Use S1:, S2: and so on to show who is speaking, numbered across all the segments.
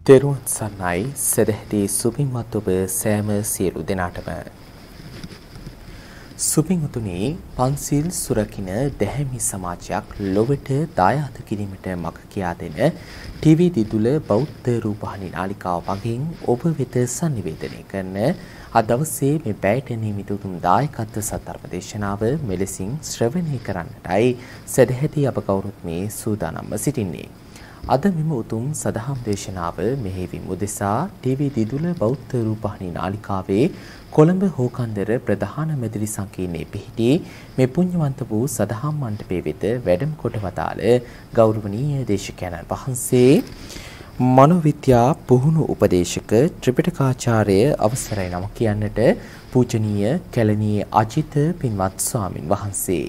S1: තෙරුවන් සරණයි සදැහැති සුපින්වත් ඔබ සෑම සියලු දෙනාටම සුපින්වතුනි පන්සිල් සුරකින දැහැමි සමාජයක් ලොවට දායාද කිරීමට මඟ කියා දෙන ටීවී දිදුල බෞද්ධ රූපවාහිනී නාලිකාව මගින් ඔබ වෙත sannivedanaya කරන අද දවසේ මේ පැයට නියමිත උතුම් දායකත්ව සත්‍ධර්ම දේශනාව මෙලෙසින් ශ්‍රවණය කරන්නටයි සදැහැති අප කවුරුත් මේ සූදානම්ව සිටින්නේ. අද මෙම උතුම් සදහම් දේශනාව මෙහෙයවීම උදෙසා ටීවී දිදුල බෞද්ධ රූපවාහිනී නාලිකාවේ කොළඹ හෝකන්දර ප්‍රධාන මැදිරි සංකීර්ණයේ පිහිටි මේ පුණ්‍යවන්ත වූ සදහම් මණ්ඩපයේ වෙත වැඩම කොට වදාළ ගෞරවනීය දේශකයන්න් වහන්සේ මනෝවිද්‍යා පුහුණු උපදේශක ත්‍රිපිටකාචාර්ය අවසරයි නම කියන්නට පූජනීය කැලණියේ අජිත පින්වත් ස්වාමින් වහන්සේ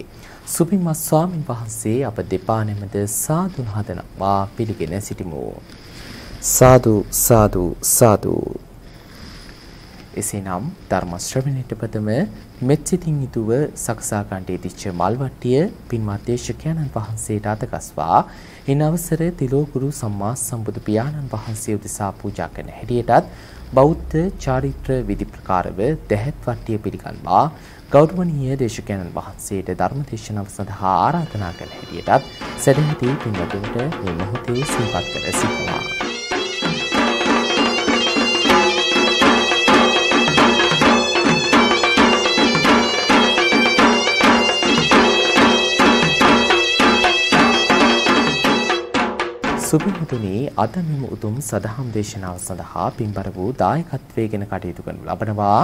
S1: සුපින්වත් ස්වාමින් වහන්සේ අප දෙපා නැමද සාදු නහදනවා පිළිගෙන සිටිමු. සාදු සාදු සාදු. එසේනම් ධර්ම ශ්‍රවණයට ප්‍රථම මෙත් සිතින් යුතුව සකසා ගන්නට ඉදිච්ච මල්වට්ටිය පින්වත් දේශකයන්න් වහන්සේට අතගස්වා ඉන් අවසර තිලෝගුරු සම්මා සම්බුදු පියාණන් වහන්සේ උදෙසා පූජා කරන හැටියටත් බෞද්ධ චාරිත්‍ර විධි ප්‍රකාරව දැහැත් වට්ටිය පිළිගන්වා ගෞරවනීය දේශකයන්න් වහන්සේට ධර්ම දේශනාව සඳහා ආරාධනා කළ හැටියටත් සදැහැති පින්වතුන්ට මේ මොහොතේ සිහිපත් කර සිටිනවා. සුබින්තුනි අද මෙම උතුම් සදහම් දේශනාව සඳහා පින්බර වූ දායකත්වයේ ගෙන කටයුතු කරනු ලබනවා.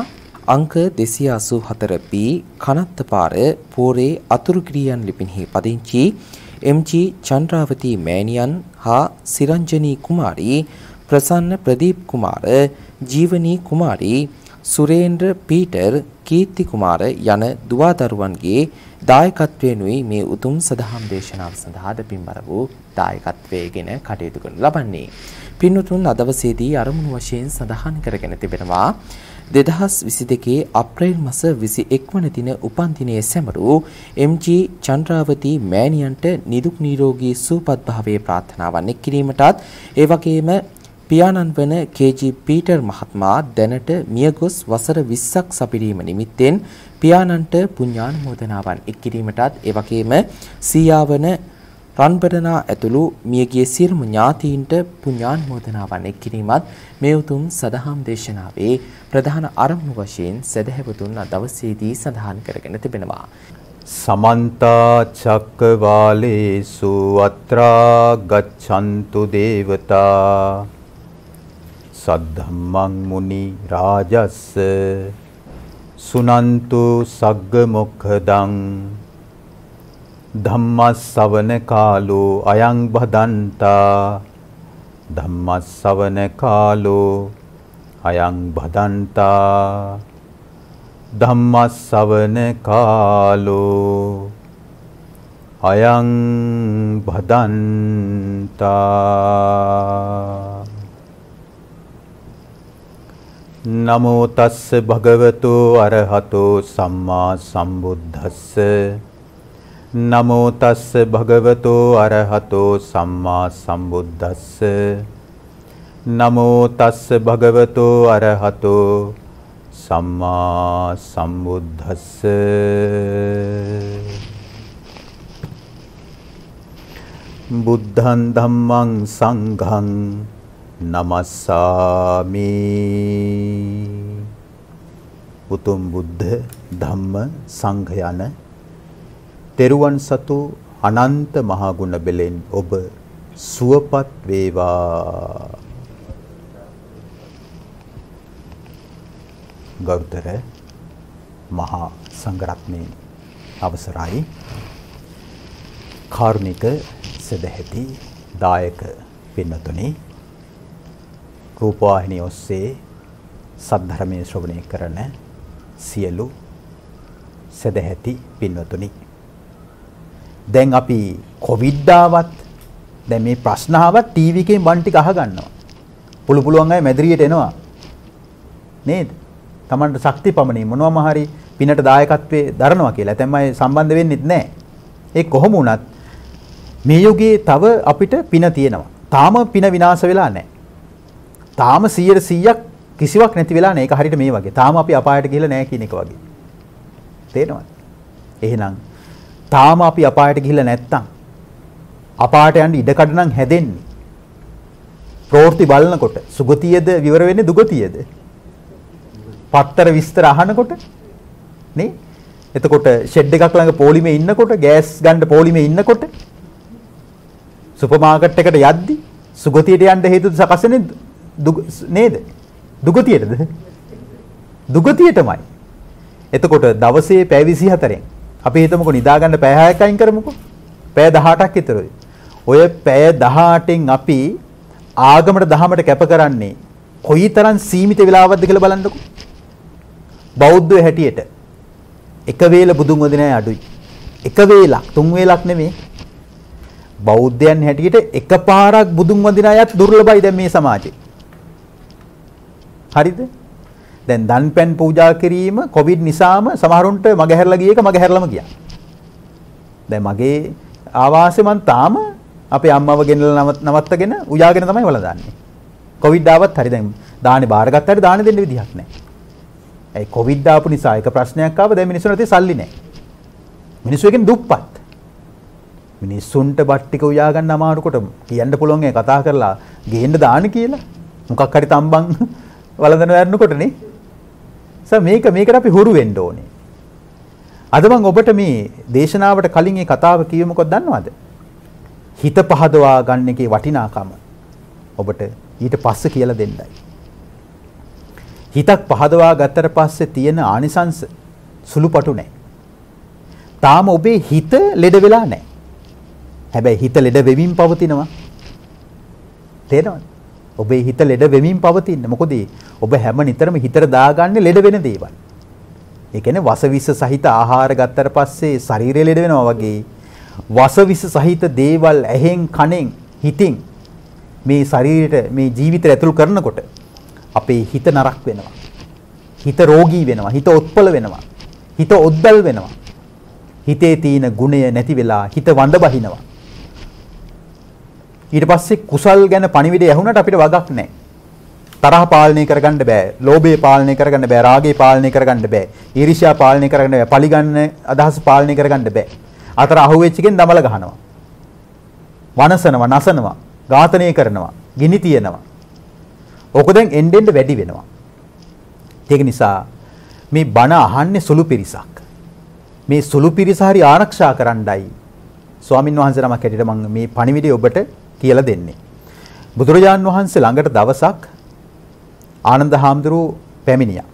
S1: අංක 284 B කනත්තපාර පෝරේ අතුරුගිරියන් ලිපිනෙහි පදිංචි එම්.ජී. චන්ද්‍රාවතී මෑණියන් හා සිරංජනී කුමාරී ප්‍රසන්න ප්‍රදීප් කුමාර ජීවනී කුමාරී සුරේන්ද්‍ර පීටර් කීර්ති කුමාර යන දුවා දරුවන්ගේ දායකත්වයෙනුයි මේ උතුම් සදහම් දේශනාව සඳහා පින්බර වූ දායකත්වයේ ගෙන කටයුතු කරනු ලබන්නේ. පින්වතුන් අද දවසේදී අරමුණු වශයෙන් සඳහන් කරගෙන තිබෙනවා 2022 අප්‍රේල් මාස 21 වන දින උපන්දිනයේ සැමරූ එම්.ජී. චන්ද්‍රාවතී මෑණියන්ට නිදුක් නිරෝගී සුවපත් භාවයේ ප්‍රාර්ථනාවන් එක් කිරීමටත් ඒ වගේම පියාණන් වන කේ.ජී. පීටර් මහත්මයා දැනට මියගොස් වසර 20ක් සපිරීම නිමිත්තෙන් පියාණන්ට පුණ්‍යානුමෝදනාවන් එක් කිරීමටත් ඒ වගේම සීයා වන රන්බඩනා ඇතුළු මියගිය සියලුම ඥාතීන්ට පුණ්‍යානුමෝදනාවන් එක් කිරීමත් මේ උතුම් සදහම් දේශනාවේ ප්‍රධාන අරමුණු වශයෙන් සදහැවතුන් අද දවසේදී සඳහන් කරගෙන තිබෙනවා.
S2: සමන්ත චක්කවාලේසු අත්‍රා ගච්ඡන්තු දේවතා සද්ධම්මං මුනි රාජස්ස සුනන්තු සග්ග මොක්ඛදං ධම්මස්සවන කාලෝ අයං බදන්තා ධම්මස්සවන කාලෝ අයං බදන්තා ධම්මස්සවන කාලෝ අයං බදන්තා. නමෝ තස්ස භගවතු අරහතෝ සම්මා සම්බුද්දස්ස නමෝ තස්ස භගවතු අරහතෝ සම්මා සම්බුද්දස්ස නමෝ තස්ස භගවතු අරහතෝ සම්මා සම්බුද්දස්ස. බුද්ධං ධම්මං සංඝං නමස්සාමි. උතුම් බුද්ධ ධම්ම සංඝ යන තෙරුවන් සතු අනන්ත මහා ගුණ බෙලෙන් ඔබ සුවපත් වේවා. ගෞතර මහා සංඝරත්නයේ අවසරයි කාරුණික සදැහැති දායක පින්වතුනි, රූපවාහිනිය ඔස්සේ සද්ධර්මයේ ශ්‍රවණය කරන සියලු සදැහැති පින්වතුනි, දැන් අපි කොවිඩ් ආවත් දැන් මේ ප්‍රශ්න ආවත් ටීවී එකෙන් බන් ටික අහගන්නවා. පුළුවන් අය මැදිරියට එනවා නේද? Tamanට ශක්ති පමණින් මොනවාම හරි පිනට දායකත්වයේ දරනවා කියලා. ඇතැම් අය සම්බන්ධ වෙන්නෙත් නැහැ. ඒ කොහොම වුණත් මේ යුගයේ තව අපිට පින තියෙනවා. තාම පින විනාශ වෙලා නැහැ. තාම 100% කිසිවක් නැති වෙලා නැහැ. ඒක හරියට මේ වගේ. තාම අපි අපායට ගිහලා නැහැ කියන එක වගේ. තේරෙනවද? එහෙනම් තාම අපි අපායට ගිහලා නැත්තම් අපායට යන්න ඉඩකඩ නම් හැදෙන්නේ. ප්‍රවෘත්ති බලනකොට සුගතියද විවර වෙන්නේ දුගතියද? පත්තර විස්තර අහනකොට නේ? එතකොට ෂෙඩ් එකක් ළඟ පොලිමේ ඉන්නකොට ගෑස් ගන්න පොලිමේ ඉන්නකොට සුපර් මාකට් එකට යද්දි සුගතියට යන්න හේතු සකස් වෙන්නේ නේද? දුගතියටද? දුගතියටමයි. එතකොට දවසේ පැය 24න් අපි හිතමුකෝ නිදා ගන්න පැය 6ක් අයින් කරමුකෝ. පැය 18ක් විතරයි. ඔය පැය 18න් අපි ආගමට දහමට කැප කරන්නේ කොයිතරම් සීමිත වෙලාවක්ද කියලා බලන්නකෝ. බෞද්ධය හැටියට එක වේල බුදුන් වදිනයි අඩුයි. එක වේලක් තුන් වේලක් නෙමෙයි. බෞද්ධයන් හැටියට එකපාරක් බුදුන් වදින අයත් දුර්ලභයි දැන් මේ සමාජේ. හරිද? දැන් දන්පැන් පූජා කිරීම කොවිඩ් නිසාම සමහරුන්ට මග හැරලා ගිය එක මග හැරලම ගියා. දැන් මගේ ආවාසෙ මං තාම අපේ අම්මව ගෙනලා නවත්තගෙන උයාගෙන තමයි වළඳන්නේ. කොවිඩ් ආවත් හරි දැන් දානේ බාරගත්තාට දානේ දෙන්න විදිහක් නැහැ. ඒ කොවිඩ් ආපු නිසා එක ප්‍රශ්නයක් ආව දැන් මිනිස්සුන්ට ඇති සල්ලි නැහැ. මිනිස්සු එකෙන් දුප්පත්. මිනිස්සුන්ට බත් ටික උයා ගන්න අමාරුකොට කියන්න පුළුවන් ඒ කතා කරලා ගේන්න දාන කියලා. මොකක් හරි තම්බන් වළඳන වරනකොට නේ. මේකට අපි හුරු වෙන්න ඕනේ. අද මම ඔබට මේ දේශනාවට කලින් මේ කතාව කිව්වේ මොකක්ද දන්නවද? හිත පහදවා ගන්න එකේ වටිනාකම ඔබට ඊට පස්සේ කියලා දෙන්නයි. හිතක් පහදවා ගත්තට පස්සේ තියෙන ආනිසංස සුළුපටු නැහැ. තාම ඔබේ හිත ලෙඩ වෙලා නැහැ. හැබැයි හිත ලෙඩ වෙමින් පවතිනවා. තේරෙනවද? ඔබේ හිත ලෙඩ වෙමින් පවතින. මොකද ඔබ හැම නිතරම හිතට දාගන්නේ ලෙඩ වෙන දේවල්. ඒ කියන්නේ වසවිස සහිත ආහාර ගත්තට පස්සේ ශරීරය ලෙඩ වෙනවා වගේ වසවිස සහිත දේවල් ඇහෙන් කනෙන් හිතින් මේ ශරීරයට මේ ජීවිතය ඇතුළු කරනකොට අපේ හිත නරක වෙනවා. හිත රෝගී වෙනවා. හිත ඔත්පල වෙනවා. හිත ඔද්දල් වෙනවා. හිතේ තියෙන ගුණය නැති වෙලා හිත වඳ බහිනවා. ඊට පස්සේ කුසල් ගැන පණිවිඩය ඇහුණට අපිට වගක් නැහැ. තරහ පාලනය කරගන්න බෑ. ලෝභය පාලනය කරගන්න බෑ. රාගය පාලනය කරගන්න බෑ. ඊර්ෂ්‍යා පාලනය කරගන්න බෑ. පලිගන්න අදහස් පාලනය කරගන්න බෑ. අතර අහුවෙච්ච එකෙන් දමල ගහනවා. වනසනවා, නසනවා, ඝාතනය කරනවා, ගිනි තියනවා. ඕක දැන් එන්න වැඩි වෙනවා. ඒක නිසා මේ බණ අහන්නේ සුළු පිරිසක්. මේ සුළු පිරිස හරි ආරක්ෂා කරන්නයි ස්වාමින් වහන්සේ නමක් හැටියට මම මේ පණිවිඩය ඔබට කියලා දෙන්නේ. බුදුරජාන් වහන්සේ ළඟට දවසක් ආනන්ද හාමුදුරුවෝ පැමිණියා.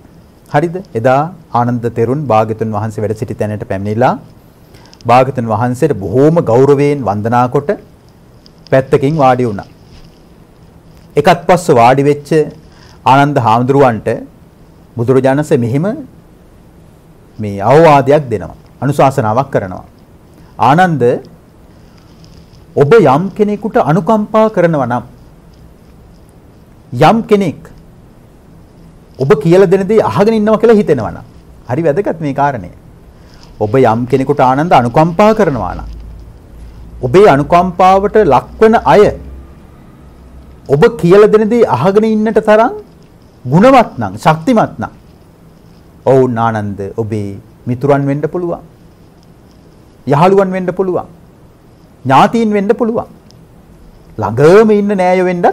S2: හරිද? එදා ආනන්ද තෙරුන් භාග්‍යතුන් වහන්සේ වැඩ සිටි තැනට පැමිණිලා භාග්‍යතුන් වහන්සේට බොහෝම ගෞරවයෙන් වන්දනා කොට පැත්තකින් වාඩි වුණා. එකත් පස්ස වාඩි වෙච්ච ආනන්ද හාමුදුරුවන්ට බුදුරජාණන්සේ මෙහිම මේ අවවාදයක් දෙනවා. අනුශාසනාවක් කරනවා. ආනන්ද ඔබ යම් කෙනෙකුට අනුකම්පා කරනවා නම් යම් කෙනෙක් ඔබ කියලා දෙන දේ අහගෙන ඉන්නවා කියලා හිතෙනවා නම් හරි වැදගත් මේ කාරණය. ඔබ යම් කෙනෙකුට ආනන්ද අනුකම්පා කරනවා නම් ඔබේ අනුකම්පාවට ලක්වන අය ඔබ කියලා දෙන දේ අහගෙන ඉන්නට තරම් ගුණවත් නම් ශක්තිමත් නම් ඔවුන් ආනන්ද ඔබේ මිතුරන් වෙන්න පුළුවන්. යහළුවන් වෙන්න පුළුවන්. ඥාතීන් වෙන්න පුළුවන්. ළඟම ඉන්න නෑය වෙන්නත්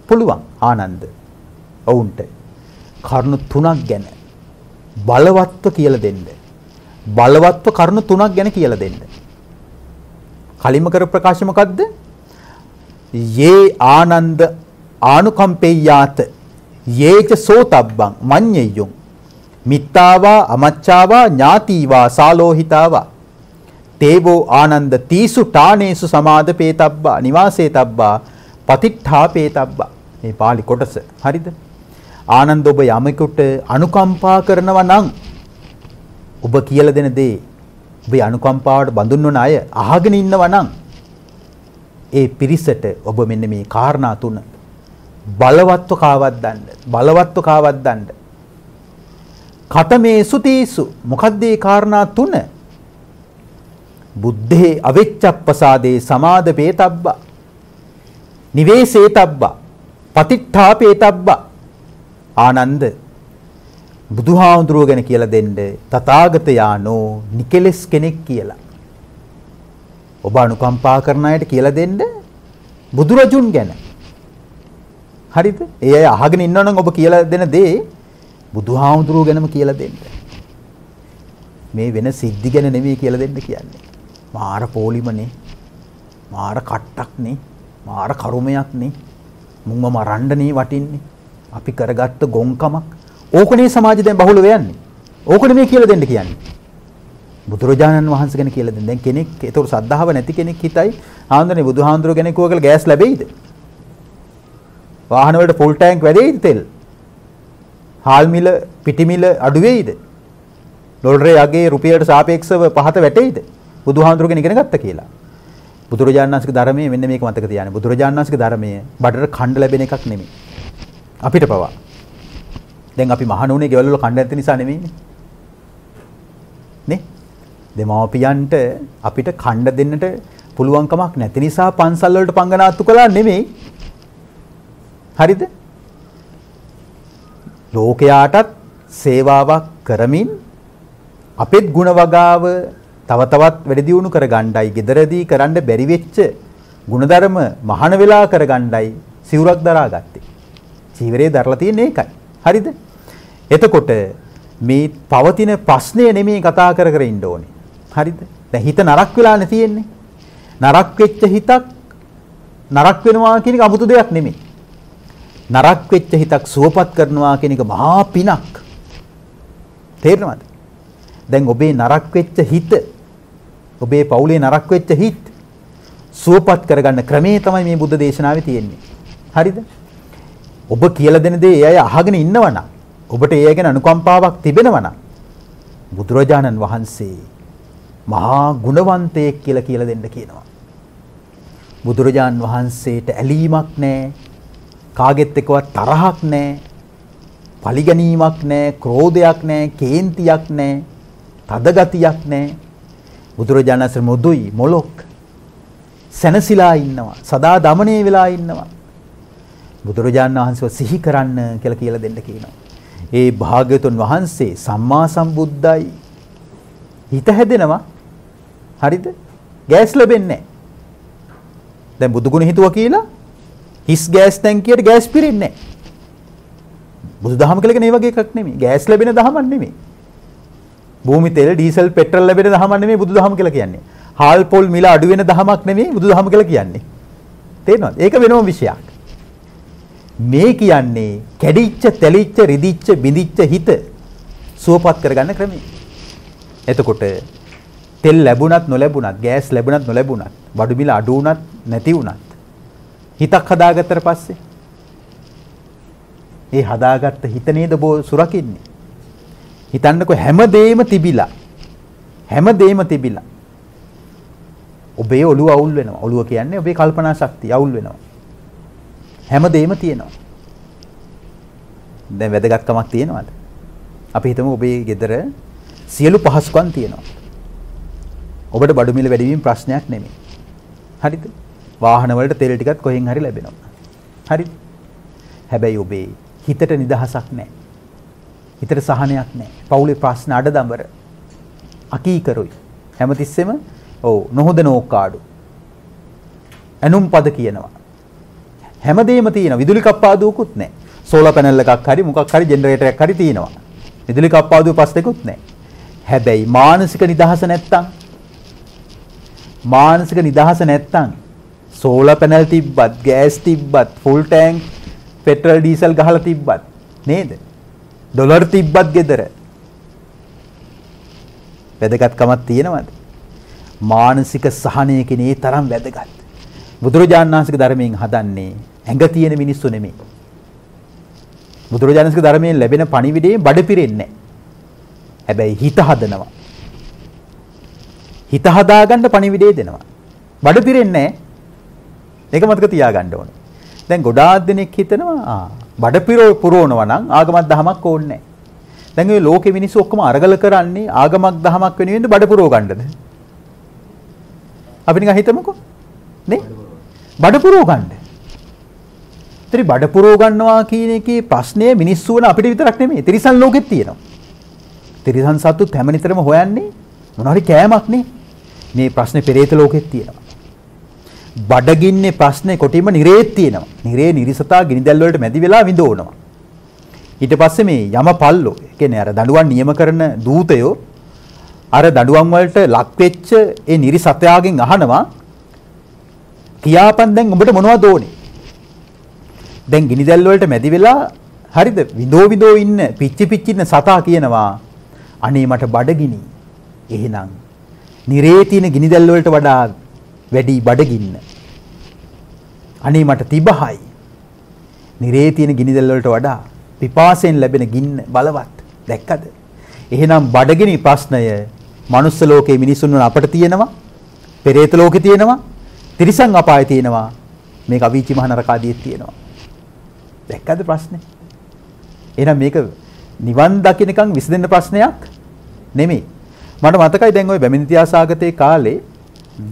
S2: පුළුවන් ආනන්ද. ඔවුන්ට කරුණු තුනක් ගැන බලවත්ව කියලා දෙන්න. බලවත්ව කරුණු තුනක් ගැන කියලා දෙන්න. කලින්ම කර ප්‍රකාශ මොකද්ද? යේ ආනන්ද ආනුකම්පෙය්‍යාත යේච සෝතබ්බං මඤ්ඤෙය්‍යොං මිත්තාවා අමච්චාවා ඥාතිවා සාලෝහිතාවා තේවෝ ආනන්ද තීසු ඨානේසු සමාදපේතබ්බා නිවාසේතබ්බා පතිට්ඨාපේතබ්බා. මේ පාළි කොටස හරිද? ආනන්ද ඔබ යමෙකුට අනුකම්පා කරනවා නම් ඔබ කියලා දෙන දේ ඔබේ අනුකම්පාවට බඳුන් වන අය අහගෙන ඉන්නවා නම් ඒ පිරිසට ඔබ මෙන්න මේ කාරණා තුන බලවත්ව කාවද්දන්න. කතමේ සුතීසු මොකද්ද මේ කාරණා තුන? බුද්ධේ අවෙච්ඡප්පසාදේ සමාදපේතබ්බා නිවේසේතබ්බා පතිට්ඨාපේතබ්බ ආනන්ද බුදුහාමුදුරුවෝ ගැන කියලා දෙන්න තථාගත යානෝ නිකලස් කෙනෙක් කියලා. ඔබ අනුකම්පා කරන අයට කියලා දෙන්න බුදුරජුන් ගැන. හරිද? ඒ අය අහගෙන ඉන්නවනම් ඔබ කියලා දෙන දේ බුදුහාමුදුරුවෝ ගැනම කියලා දෙන්න. මේ වෙන සිද්ධි ගැන නෙමෙයි කියලා දෙන්න කියන්නේ. මාර පොලිමනේ. මාර කට්ටක්නේ. මාර කරුමයක්නේ. මුංගම මරන්නනේ වටින්නේ. අපි කරගත්ත ගොංකමක්. ඕකනේ සමාජය දැන් බහුල වෙන්නේ. ඕකනේ මේ කියලා දෙන්න කියන්නේ. බුදුරජාණන් වහන්සේ ගැන කියලා දෙන්න. දැන් කෙනෙක් ඒතකොට සද්ධාව නැති කෙනෙක් හිතයි ආන්දරනේ බුදුහාමුදුරුවෝ කෙනෙක් වගේ ගෑස් ලැබෙයිද? වාහන වලට ෆුල් ටැංක් වැඩෙයිද තෙල්? හාල් මිල පිටි මිල අඩු වෙයිද? ඩොලරේ යගේ රුපියලට සාපේක්ෂව පහත වැටෙයිද? බුදුහාමුදුරුවෝ කෙනෙක් ඉගෙන ගත්ත කියලා. බුදුරජාණන් වහන්සේගේ ධර්මයේ මෙන්න මේක මතක තියාගන්න. බුදුරජාණන් වහන්සේගේ ධර්මයේ බඩට ඛණ්ඩ ලැබෙන එකක් නෙමෙයි. අපිට පවා. දැන් අපි මහණුනේ ගෙවල් වල ඛණ්ඩ නැති නිසා නෙමෙයිනේ. නේ? දෙමාපියන්ට අපිට ඛණ්ඩ දෙන්නට පුළුවන් කමක් නැති නිසා පන්සල් වලට පංගනාත්තු කළා නෙමෙයි. හරිද? ලෝකයාටත් සේවාවක් කරමින් අපෙත් ගුණ වගාව තව තවත් වැඩි දියුණු කරගන්නයි, gederදී කරන්න බැරි වෙච්ච ಗುಣධර්ම මහාන වෙලා කරගන්නයි සිවුරක් දරාගත්තේ. චීවරේ දරලා තියෙන්නේ ඒකයි. හරිද? එතකොට මේ පවතින ප්‍රශ්නය නෙමෙයි කතා කර කර ඉන්න ඕනේ. හරිද? දැන් හිත නරක වෙලානේ තියෙන්නේ. නරක වෙච්ච හිතක් නරක වෙනවා කියන එක 아무තු දෙයක් නෙමෙයි. නරක වෙච්ච හිතක් සුවපත් කරනවා කියන එක මහා පිනක්. තේරෙනවද? දැන් ඔබේ නරක වෙච්ච හිත ඔබේ පවුලේ නරක වෙච්ච හිත සුවපත් කරගන්න ක්‍රමේ තමයි මේ බුද්ධ දේශනාවේ තියෙන්නේ. හරිද? ඔබ කියලා දෙන දේ ඒ අය අහගෙන ඉන්නවනම් ඔබට ඒ ගැන අනුකම්පාවක් තිබෙනවනම් බුදුරජාණන් වහන්සේ මහා ගුණවන්තයෙක් කියලා දෙන්න කියනවා. බුදුරජාණන් වහන්සේට ඇලීමක් නැහැ. කාගෙත් එක්කවත් තරහක් නැහැ. පරිගැනීමක් නැහැ, ක්‍රෝධයක් නැහැ, කේන්තියක් නැහැ, තදගතියක් නැහැ. බුදුරජාණන් වහන්සේ මොදුයි මොලොක් සැනසීලා ඉන්නවා, සදා දමණය වෙලා ඉන්නවා. බුදුරජාණන් වහන්සේව සිහි කරන්න කියලා දෙන්න කියනවා. ඒ භාග්‍යවතුන් වහන්සේ සම්මා සම්බුද්දයි. හිත හැදෙනවා. හරිද? ගෑස් ලැබෙන්නේ නැහැ. දැන් බුදුගුණ හිතුවා කියලා හිස් ගෑස් ටැංකියට ගෑස් පිරෙන්නේ නැහැ. බුදුදහම කියලා කියන්නේ ඒ වගේ එකක් නෙමෙයි. ගෑස් ලැබෙන දහමක් නෙමෙයි. භූමි තෙල්, ඩීසල්, පෙට්‍රල් ලැබෙන දහමක් නෙමෙයි බුදුදහම කියලා කියන්නේ. හාල් පොල් මිල අඩු වෙන දහමක් නෙමෙයි බුදුදහම කියලා කියන්නේ. තේරෙනවද? ඒක වෙනම විෂයක්. මේ කියන්නේ කැඩිච්ච, තැලිච්ච, රිදිච්ච, බිඳිච්ච හිත සුවපත් කරගන්න ක්‍රමය. එතකොට තෙල් ලැබුණත් නොලැබුණත්, ගෑස් ලැබුණත් නොලැබුණත්, බඩු මිල අඩු වුණත් නැති වුණත් හිතක් හදාගත්තට පස්සේ ඒ හදාගත්ත හිත නේද ඔබ සුරකින්නේ. හිතන්නකෝ හැමදේම තිබිලා ඔබේ ඔළුව අවුල් වෙනවා. ඔළුව කියන්නේ ඔබේ කල්පනා ශක්තිය අවුල් වෙනවා. හැමදේම තියෙනවා. දැන් වැදගත්කමක් තියෙනවද? අපි හිතමු ඔබේ ගෙදර සියලු පහසුකම් තියෙනවා. ඔබට බඩු මිල වැඩි වීම ප්‍රශ්නයක් නෙමෙයි. හරිද? වාහන වලට තෙල් ටිකක් කොහෙන් හරි ලැබෙනවා. හරිද? හැබැයි ඔබේ හිතට නිදහසක් නැහැ. හිතට සහනයක් නැහැ. පවුලේ ප්‍රශ්න අඩදඹර. අකීකරුයි. හැමතිස්සෙම නොහොද නෝකාඩු. ඇනුම් පද කියනවා. හැමදේම තියෙනවා. විදුලි කප්පාදුවකුත් නැහැ. සෝලාර් පැනල් එකක් හරි මොකක් හරි ජෙනරේටරයක් හරි තියෙනවා. විදුලි කප්පාදුව පස් දෙකුත් නැහැ. හැබැයි මානසික නිදහස නැත්තම් සෝලාර් පැනල් තිබ්බත්, ගෑස් තිබ්බත්, ෆුල් ටැංක් පෙට්‍රල් ඩීසල් ගහලා තිබ්බත් නේද? ඩොලර් තිබ්බත් ගෙදර. වැදගත්කමක් තියෙනවද? මානසික සහනය කියන්නේ තරම් වැදගත්. බුදුරජාණන් වහන්සේගේ ධර්මයෙන් හදන්නේ ඇඟ තියෙන මිනිස්සු නෙමෙයි. බුදුරජාණන් වහන්සේගේ ධර්මයෙන් ලැබෙන පණිවිඩේ බඩ පිරෙන්නේ නැහැ. හැබැයි හිත හදනවා. හිත හදාගන්න පණිවිඩේ දෙනවා. බඩ පිරෙන්නේ නැහැ. ඒක මතක තියාගන්න ඕනේ. දැන් ගොඩාක් දෙනෙක් හිතනවා බඩ පුරවනවා නම් ආගමක් දහමක් ඕනේ නැහැ. දැන් මේ ලෝකෙ මිනිස්සු ඔක්කොම අරගල කරන්නේ ආගමක් දහමක් වෙනුවෙන්ද බඩ පුරව ගන්නද? අපි නිකන් හිතමුකෝ. නේ? බඩ පුරව ගන්න. ඉතින් බඩ පුරව ගන්නවා කියන එකේ ප්‍රශ්නය මිනිස්සු වන අපිට විතරක් නෙමෙයි. තිරිසන් ලෝකෙත් තියෙනවා. තිරිසන් සතුත් හැම නිතරම හොයන්නේ මොනවා හරි කෑමක් නේ. මේ ප්‍රශ්නේ පෙරේත ලෝකෙත් තියෙනවා. බඩගින්නේ ප්‍රශ්නේ කොටිම නිරේත් තියෙනවා. නිරේ නිරිසතා ගිනිදැල් වලට මැදි වෙලා විඳවනවා. ඊට පස්සේ මේ යම පල්ලෝ කියන්නේ අර දඬුවම් නියම කරන දූතයෝ අර දඬුවම් වලට ලක් වෙච්ච ඒ නිරිසතයාගෙන් අහනවා කියාපන් දැන් උඹට මොනවද ඕනේ? දැන් ගිනිදැල් වලට මැදි වෙලා හරිද විදෝ ඉන්න පිච්චි ඉන්න සතා කියනවා අනේ මට බඩගිනි. එහෙනම් නිරේ තියෙන ගිනිදැල් වලට වඩා වැඩි බඩගින්න. අනේ මට තිබහයි. නිරේ තියෙන ගිනිදැල් වලට වඩා පිපාසයෙන් ලැබෙන ගින්න බලවත්. දැක්කද? එහෙනම් බඩගිනි ප්‍රශ්නය මනුස්ස ලෝකේ මිනිසුන් වන අපට තියෙනවා. පෙරේත ලෝකේ තියෙනවා. තිරිසන් අපායේ තියෙනවා. මේක අවීචි මහ නරකාදියේ තියෙනවා. දැක්කද ප්‍රශ්නේ? එහෙනම් මේක නිවන් දකින්නකම් විසඳෙන්න ප්‍රශ්නයක් නෙමෙයි. මට මතකයි දැන් ওই බැමිණි ඉතිහාසාගතේ කාලේ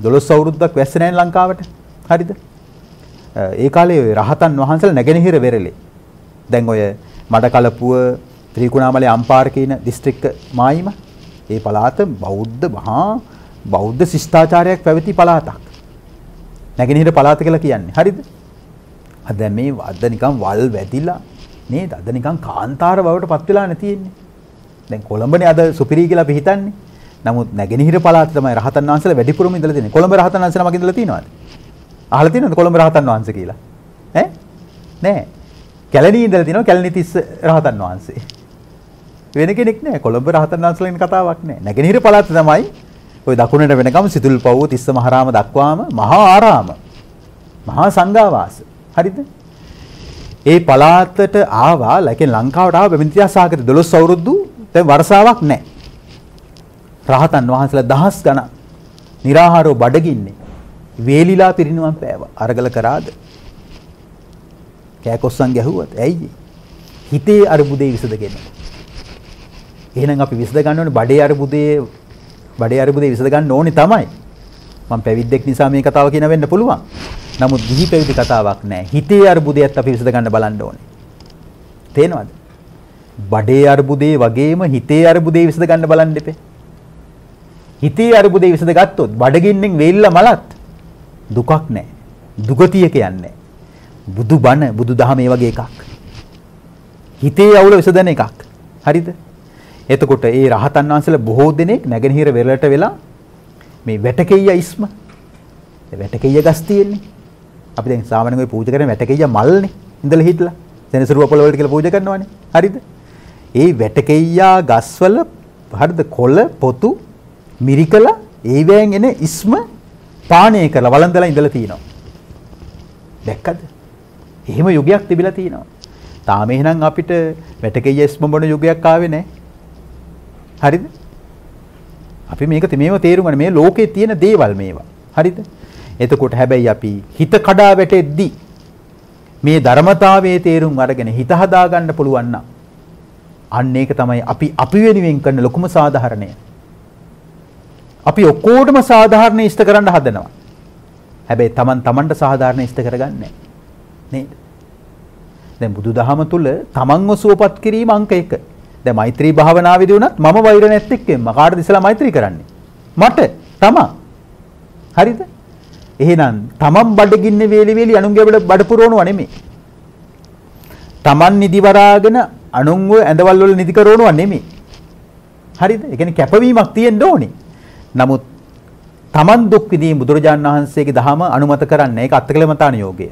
S2: 12 අවුරුද්දක් වැස්ස නැහැ ලංකාවට. හරිද? ඒ කාලේ ඔය රහතන් වහන්සේලා නැගෙනහිර වෙරළේ. දැන් ඔය මඩකලපුව ත්‍රිකුණාමලේ අම්පාර කියන දිස්ත්‍රික්ක මායිම ඒ පළාත බෞද්ධ ශිෂ්ටාචාරයක් පැවති පළාතක්. නැගෙනහිර පළාත කියලා කියන්නේ. හරිද? අද මේ අද නිකන් වල් වැදිලා නේද? අද නිකන් කාන්තාර බවට පත් වෙලා නැතිෙන්නේ. දැන් කොළඹනේ අද සුපිරි කියලා අපි හිතන්නේ. නමුත් නැගෙනහිර පළාත තමයි රහතන් වහන්සේලා වැඩිපුරම ඉඳලා තියෙන්නේ. කොළඹ රහතන් වහන්සේලා මග ඉඳලා තියෙනවද? අහලා තියෙනවද කොළඹ රහතන් වහන්සේ කියලා? ඈ? නෑ. කැලණියේ ඉඳලා තියෙනවා කැලණි තිස්ස රහතන් වහන්සේ. වෙන කෙනෙක් නෑ. කොළඹ රහතන් වහන්සේලා ඉන්න කතාවක් නෑ. නැගෙනහිර පළාත තමයි ওই දකුණට වෙනකම් සිතුල්පව්ව තිස්ස මහරාම දක්වාම මහා ආරාම. මහා සංඝාවාස. හරිද? ඒ පළාතට ආවා ලංකාවට ආව බැමිණි ඉතිහාසාගත 12 අවුරුදු දැන් වර්ෂාවක් නැහැ. රහතන් වහන්සේලා දහස් ගණන් निराहाරව බඩගින්නේ වේලිලා පිරිනුවම් පෑවා. අරගල කරාද? කෑකොස්සන් ගැහුවත් ඇයි? හිතේ අරුබුදේ විසඳගෙන. එහෙනම් අපි විසඳ ගන්න ඕනේ බඩේ අරුබුදේ විසඳ ගන්න ඕනේ තමයි. මම පැවිද්දෙක් නිසා මේ කතාව කියන වෙන්න පුළුවන්. නමුත් ගිහි පැවිදි කතාවක් නෑ. හිතේ අරුබුදයත් අපි විසඳ ගන්න බලන්න ඕනේ. තේනවද? බඩේ අරුබුදේ වගේම හිතේ අරුබුදේ විසඳ ගන්න බලන්න දෙපේ. හිතේ අරුබුදේ විසඳ ගත්තොත් බඩගින්නෙන් වේලිලා මලත් දුකක් නෑ. දුගතිය කියන්නේ බුදුබණ බුදුදහම මේ වගේ එකක්. හිතේ අවුල විසඳන එකක්. හරිද? එතකොට ඒ රහතන් වහන්සේලා බොහෝ දෙනෙක් නැගෙනහිර වෙරළට වෙලා මේ වැටකෙయ్య ඉස්ම වැටකෙయ్య ගස් තියෙන්නේ. අපි දැන් සාමාන්‍යයෙන් ඔය පූජා කරන වැටකෙయ్య මල්නේ ඉඳලා හිටලා සෙනසුරු අපල වලට කියලා පූජා කරනවානේ. හරිද? ඒ වැටකෙయ్య ගස්වල හරිද කොළ පොතු මිරිකලා ඒවෙන් එන ඉස්ම පානය කරලා වළඳලා ඉඳලා තිනවා. දැක්කද? එහෙම යුගයක් තිබිලා තිනවා. තාම එහෙනම් අපිට වැටකෙయ్య ඉස්ම බොන යුගයක් ආවේ නැහැ. හරිද? අපි මේක මේව තේරුම් ගන්න මේ ලෝකේ තියෙන දේවල් මේවා. හරිද? එතකොට හැබැයි අපි හිත කඩා වැටෙද්දී මේ ධර්මතාවයේ තේරුම් අරගෙන හිත හදා ගන්න පුළුවන් නම් අන්න ඒක තමයි අපි වෙනුවෙන් කරන ලොකුම සාධාරණය. අපි ඔක්කොටම සාධාරණ ඉෂ්ට කරන්න හදනවා. හැබැයි තමන්ට සාධාරණ ඉෂ්ට කරගන්නේ නේද? දැන් බුදුදහම තුල තමන්ව සුවපත් කිරීම අංක 1. දැන් මෛත්‍රී භාවනාවේදී උනත් මම වෛර නැත්තෙක් වෙන්න කාටද ඉස්සලා මෛත්‍රී කරන්නේ? මට තමන්. හරිද? එහෙනම් තමන් බඩගින්නේ වේලි අනුන්ගේ බඩ පුරවනවා නෙමෙයි. තමන් නිදි වරාගෙන අනුන්ව ඇඳවල් වල නිදි කරවනවා නෙමෙයි. හරිද? ඒ කියන්නේ කැපවීමක් තියෙන්න ඕනේ. නමුත් තමන් දුක් විඳීම බුදුරජාණන් වහන්සේගේ දහම අනුමත කරන්නේ ඒක අත්කලමතාන යෝගය.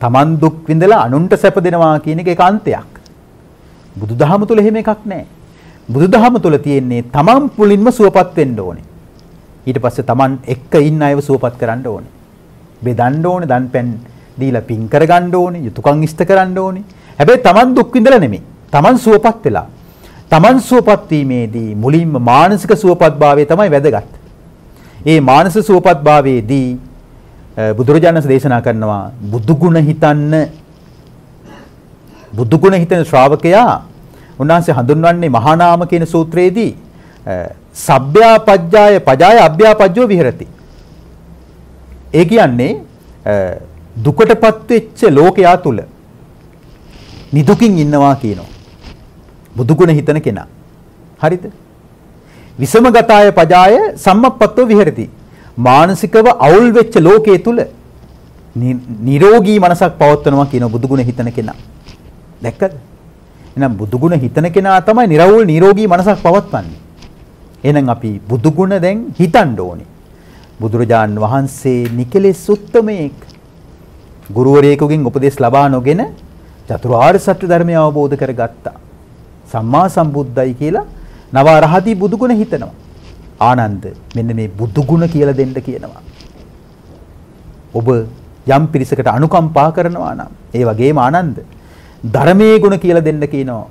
S2: තමන් දුක් විඳලා අනුන්ට සැප දෙනවා කියන එක ඒකාන්තයක්. බුදුදහම තුල එහෙම එකක් නැහැ. බුදුදහම තුල තියෙන්නේ තමන් පුලින්ම සුවපත් වෙන්න ඕනේ. ඊට පස්සේ තමන් එක්ක ඉන්න අයව සුවපත් කරන්න ඕනේ. බෙදන්න ඕනේ, දන් පැන් දීලා පින් කරගන්න ඕනේ, යුතුයකම් ඉෂ්ට කරන්න ඕනේ. හැබැයි තමන් දුක් විඳලා නෙමෙයි. තමන් සුවපත් වෙලා. තමන් සුවපත් වීමේදී මුලින්ම මානසික සුවපත්භාවය තමයි වැදගත්. ඒ මානසික සුවපත්භාවයේදී බුදුරජාණන් දේශනා කරනවා බුදුගුණ හිතන ශ්‍රාවකයා උන්වහන්සේ හඳුන්වන්නේ මහා නාම කියන සූත්‍රයේදී සබ්භ්‍යාපජ්ජාය පජාය අභ්‍යාපජ්ජෝ විහෙරති. ඒ කියන්නේ දුකටපත් වෙච්ච ලෝකයා තුල නිදුකින් ඉන්නවා කියනවා. බුදුගුණ හිතන කෙනා. හරිද? විසමගතාය පජාය සම්මප්පත්තෝ විහෙරති. මානසිකව අවුල් වෙච්ච ලෝකයේ තුල නිරෝගී මනසක් පවත්වනවා කියන බුදුගුණ හිතන කෙනා. දැක්කද? එහෙනම් බුදුගුණ හිතන කෙනා තමයි නිරෝගී මනසක් පවත්වන්නේ. එහෙනම් අපි බුදුගුණ දැන් හිතන්න ඕනේ. බුදුරජාන් වහන්සේ නිකලෙස් උත්තමයෙක්. ගුරුවරයෙකුගෙන් උපදෙස් ලබා නොගෙන චතුරාර්ය සත්‍ය ධර්මය අවබෝධ කරගත්තා. සම්මා සම්බුද්දයි කියලා නවරහදී බුදුගුණ හිතනවා. ආනන්ද මෙන්න මේ බුදුගුණ කියලා දෙන්න කියනවා. ඔබ යම් පිරිසකට අනුකම්පා කරනවා නම් ඒ වගේම ආනන්ද ධර්මයේ ගුණ කියලා දෙන්න කියනවා.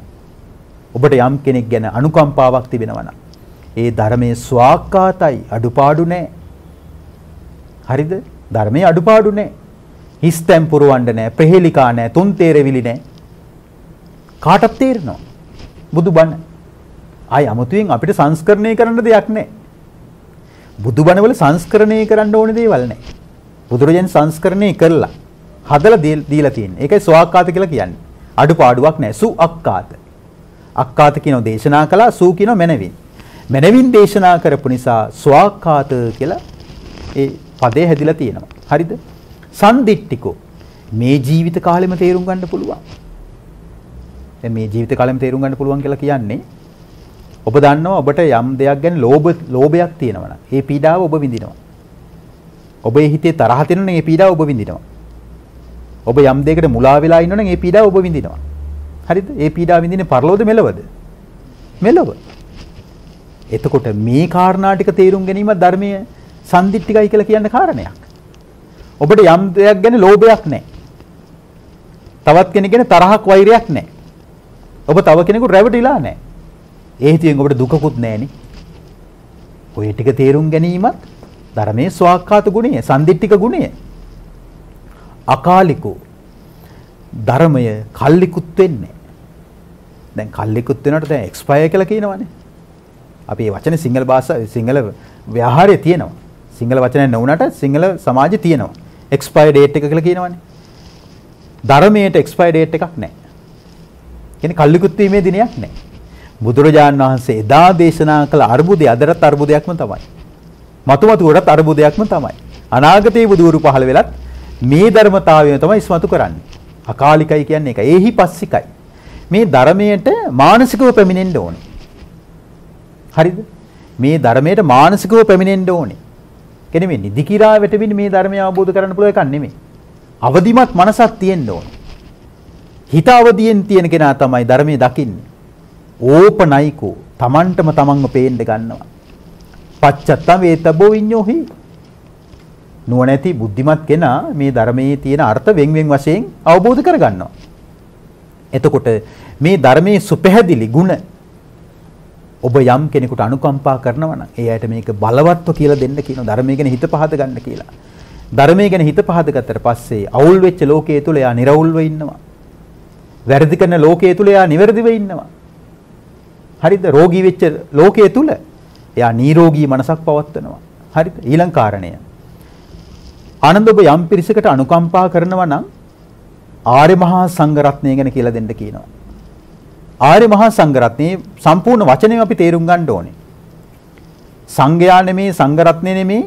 S2: ඔබට යම් කෙනෙක් ගැන අනුකම්පාවක් තිබෙනවා නම් ඒ ධර්මයේ ස්වාක්කාතයි අඩුපාඩු නැහැ. හරිද? ධර්මයේ අඩුපාඩු නැහැ. හිස්තැන් පුරවන්න නැහැ, ප්‍රහෙලිකා නැහැ, තුන් තේරවිලි නැහැ. කාටත් තේරෙනවා. බුදුබණ ආයි අමුතුවෙන් අපිට සංස්කරණය කරන්න දෙයක් නැහැ. බුදුබණ වල සංස්කරණය කරන්න ඕනේ දේවල් නැහැ. බුදුරජාණන් සංස්කරණය කරලා හදලා දීලා තියෙන්නේ. ඒකයි ස්වාක්කාත කියලා කියන්නේ. අඩුපාඩුවක් නැහැ. සු අක්කාත. අක්කාත කියනවා දේශනා කළා, සු කියනවා මැනවින්. මැනවින් දේශනා කරපු නිසා ස්වාක්කාත කියලා ඒ පදේ හැදිලා තියෙනවා. හරිද? සම්දිට්ඨිකෝ මේ ජීවිත කාලෙම තේරුම් ගන්න පුළුවන්. දැන් මේ ජීවිත කාලෙම තේරුම් ගන්න පුළුවන් කියලා කියන්නේ ඔබ දන්නවා ඔබට යම් දෙයක් ගැන ලෝභයක් තියෙනවා නම් ඒ පීඩාව ඔබ විඳිනවා. ඔබේ හිතේ තරහ තියෙනවා නම් ඒ පීඩාව ඔබ විඳිනවා. ඔබ යම් දෙයකට මුලා වෙලා ඉන්නවා නම් ඒ පීඩාව ඔබ විඳිනවා. හරිද? ඒ පීඩාව විඳින්නේ පරලෝකද මෙලවද? මෙලව. එතකොට මේ කාරණා ටික තේරුම් ගැනීම ධර්මයේ සම්දිට්ඨිකයි කියලා කියන කාරණයක්. ඔබට යම් දෙයක් ගැන ලෝභයක් නැහැ. තවත් කෙනෙක් ගැන තරහක් වෛරයක් නැහැ. ඔබ තව කෙනෙකුට රැවටිලා නැහැ. ඒ හිතියෙන් ඔබට දුකකුත් නැහෙනේ. ඔය ටික තේරුම් ගැනීමත් ධර්මයේ ස්වාක්ඛාත ගුණය, සම්දිට්ඨික ගුණය. අකාලිකෝ ධර්මය කල්ලිකුත් වෙන්නේ. දැන් කල්ලිකුත් වෙනකොට දැන් එක්ස්පයර් කියලා කියනවනේ. අපි මේ වචනේ සිංහල භාෂාව සිංහල ව්‍යවහාරයේ තියෙනවා. සිංහල වචනයක් නොවුනට සිංහල සමාජයේ තියෙනවා. එක්ස්පයර් ඩේට් එක කියලා කියනවනේ. ධර්මයට එක්ස්පයර් ඩේට් එකක් නැහැ. කියන්නේ කල්ලිකුත් වීමේ දිනයක් නැහැ. බුදුරජාණන් වහන්සේ එදා දේශනා කළ අර්බුදය අදටත් අර්බුදයක්ම තමයි. මතුමතුවටත් අර්බුදයක්ම තමයි. අනාගතයේ බුදුවරු පහළ වෙලත් මේ ධර්මතාවය තමයි ඉස්මතු කරන්නේ. අකාලිකයි කියන්නේ ඒක. ඒහි පස්සිකයි. මේ ධර්මයට මානසිකව පැමිණෙන්න ඕනේ. හරිද? මේ ධර්මයට මානසිකව පැමිණෙන්න ඕනේ. කියන්නේ මේ නිදි කිරා වැටෙමින් මේ ධර්මය අවබෝධ කරගන්න පුළුවන් එකක් නෙමෙයි. අවදිමත් මනසක් තියෙන්න ඕනේ. හිත අවදියෙන් තියෙන කෙනා තමයි ධර්මයේ දකින්නේ. ඕපනයිකෝ තමන්ටම තමන්ව පේන්න ගන්නවා. පච්චත්තම් වේතබ්බෝ විඤ්ඤෝහි. නුවණැති බුද්ධිමත් කෙනා මේ ධර්මයේ තියෙන අර්ථ වෙන් වෙන් වශයෙන් අවබෝධ කර ගන්නවා. එතකොට මේ ධර්මයේ සුපැහැදිලි ගුණ ඔබ යම් කෙනෙකුට අනුකම්පා කරනවා නම් ඒ ඇයට මේක බලවත්ව කියලා දෙන්න කියන ධර්මයේ ගැන හිත පහද ගන්න කියලා. ධර්මයේ ගැන හිත පහද ගත්තට පස්සේ අවුල් වෙච්ච ලෝකයේ තුල එයා නිර්වුල්ව ඉන්නවා. වැරදි කරන ලෝකයේ තුල එයා නිවැරදිව ඉන්නවා. හරිද? රෝගී වෙච්ච ලෝකයේ තුල එයා නිරෝගී මනසක් පවත්වනවා. හරිද? ඊළඟ කාරණය. ආනන්ද ඔබ යම් පිරිසකට අනුකම්පා කරනවා නම් ආර්ය මහා සංඝරත්නය ගැන කියලා දෙන්න කියනවා. ආර්ය මහා සංඝරත්නයේ සම්පූර්ණ වචනයම අපි තේරුම් ගන්න ඕනේ. සංඝයා නෙමේ, සංඝරත්නය නෙමේ,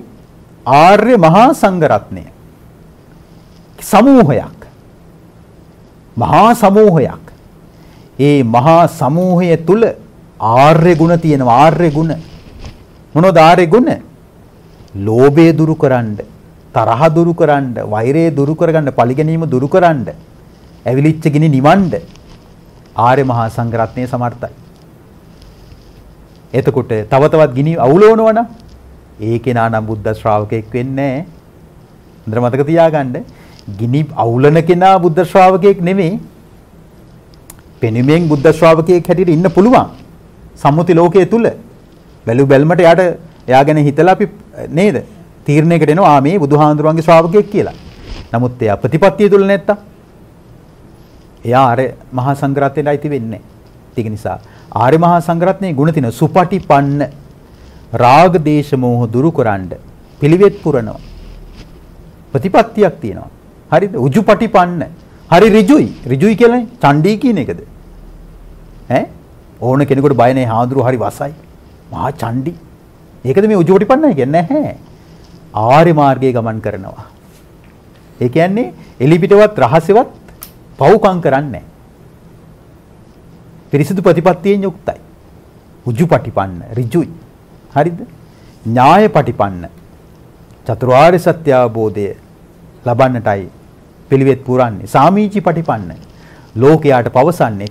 S2: ආර්ය මහා සංඝරත්නය. සමූහයක්. මහා සමූහයක්. ඒ මහා සමූහය තුල ආර්ය ගුණ තියෙනවා. ආර්ය ගුණ මොනවද? ආර්ය ගුණ ලෝභය දුරු කරන්න, තරහ දුරු කරන්න, වෛරය දුරු කරගන්න, පරිගැනීම දුරු කරන්න, ඇවිලිච්ච ගිනි නිවන්න ආර්ය මහා සංඝරත්නය සමර්ථයි. එතකොට තව තවත් ගිනි අවුලවනවා නම් ඒ කෙනා නම් බුද්ධ ශ්‍රාවකෙක් වෙන්නේ නැහැ. හොඳට මතක තියාගන්න. ගිනි අවුලන කෙනා බුද්ධ ශ්‍රාවකෙක් නෙමෙයි. පෙනුමෙන් බුද්ධ ශ්‍රාවකයෙක් හැටියට ඉන්න පුළුවන්. සම්මුති ලෝකයේ තුල බැලු බැලමට එයා ගැන හිතලා අපි නේද තීරණයකට එනවා මේ බුදුහාඳුරන්ගේ ශ්‍රාවකයෙක් කියලා. නමුත් එයා ප්‍රතිපත්තිය තුල නැත්තම් එයා ආර්ය මහා සංඝරත්නයට අයිති වෙන්නේ නැහැ. ඒක නිසා ආර්ය මහා සංඝරත්නයේ ගුණ තියෙන සුපටිපන්න රාග දේශ මොහ දුරු කරන්න පිළිවෙත් පුරනවා. ප්‍රතිපත්තියක් තියෙනවා. හරිද? උජුපටිපන්න. හරි ඍජුයි. ඍජුයි කියන්නේ චණ්ඩී කියන එකද? ඈ ඕන කෙනෙකුට බය නැහැ හාමුදුරුවෝ හරි වසයි. මහා චණ්ඩී. ඒකද මේ උජුපටිපන්නයි කියන්නේ නැහැ. ආර්ය මාර්ගයේ ගමන් කරනවා. ඒ කියන්නේ එලිපිටවත් රහසෙවත් පව්කම් කරන්නේ නැහැ. පිරිසිදු ප්‍රතිපත්තියෙන් යුක්තයි. උජුපටිපන්න ඍජුයි. හරිද? ඥායපටිපන්න. චතුරාර්ය සත්‍ය අවබෝධය ලබන්නටයි පිළිවෙත් පුරන්නේ. සාමීචිපටිපන්න. ලෝකයාට පවසන්නේ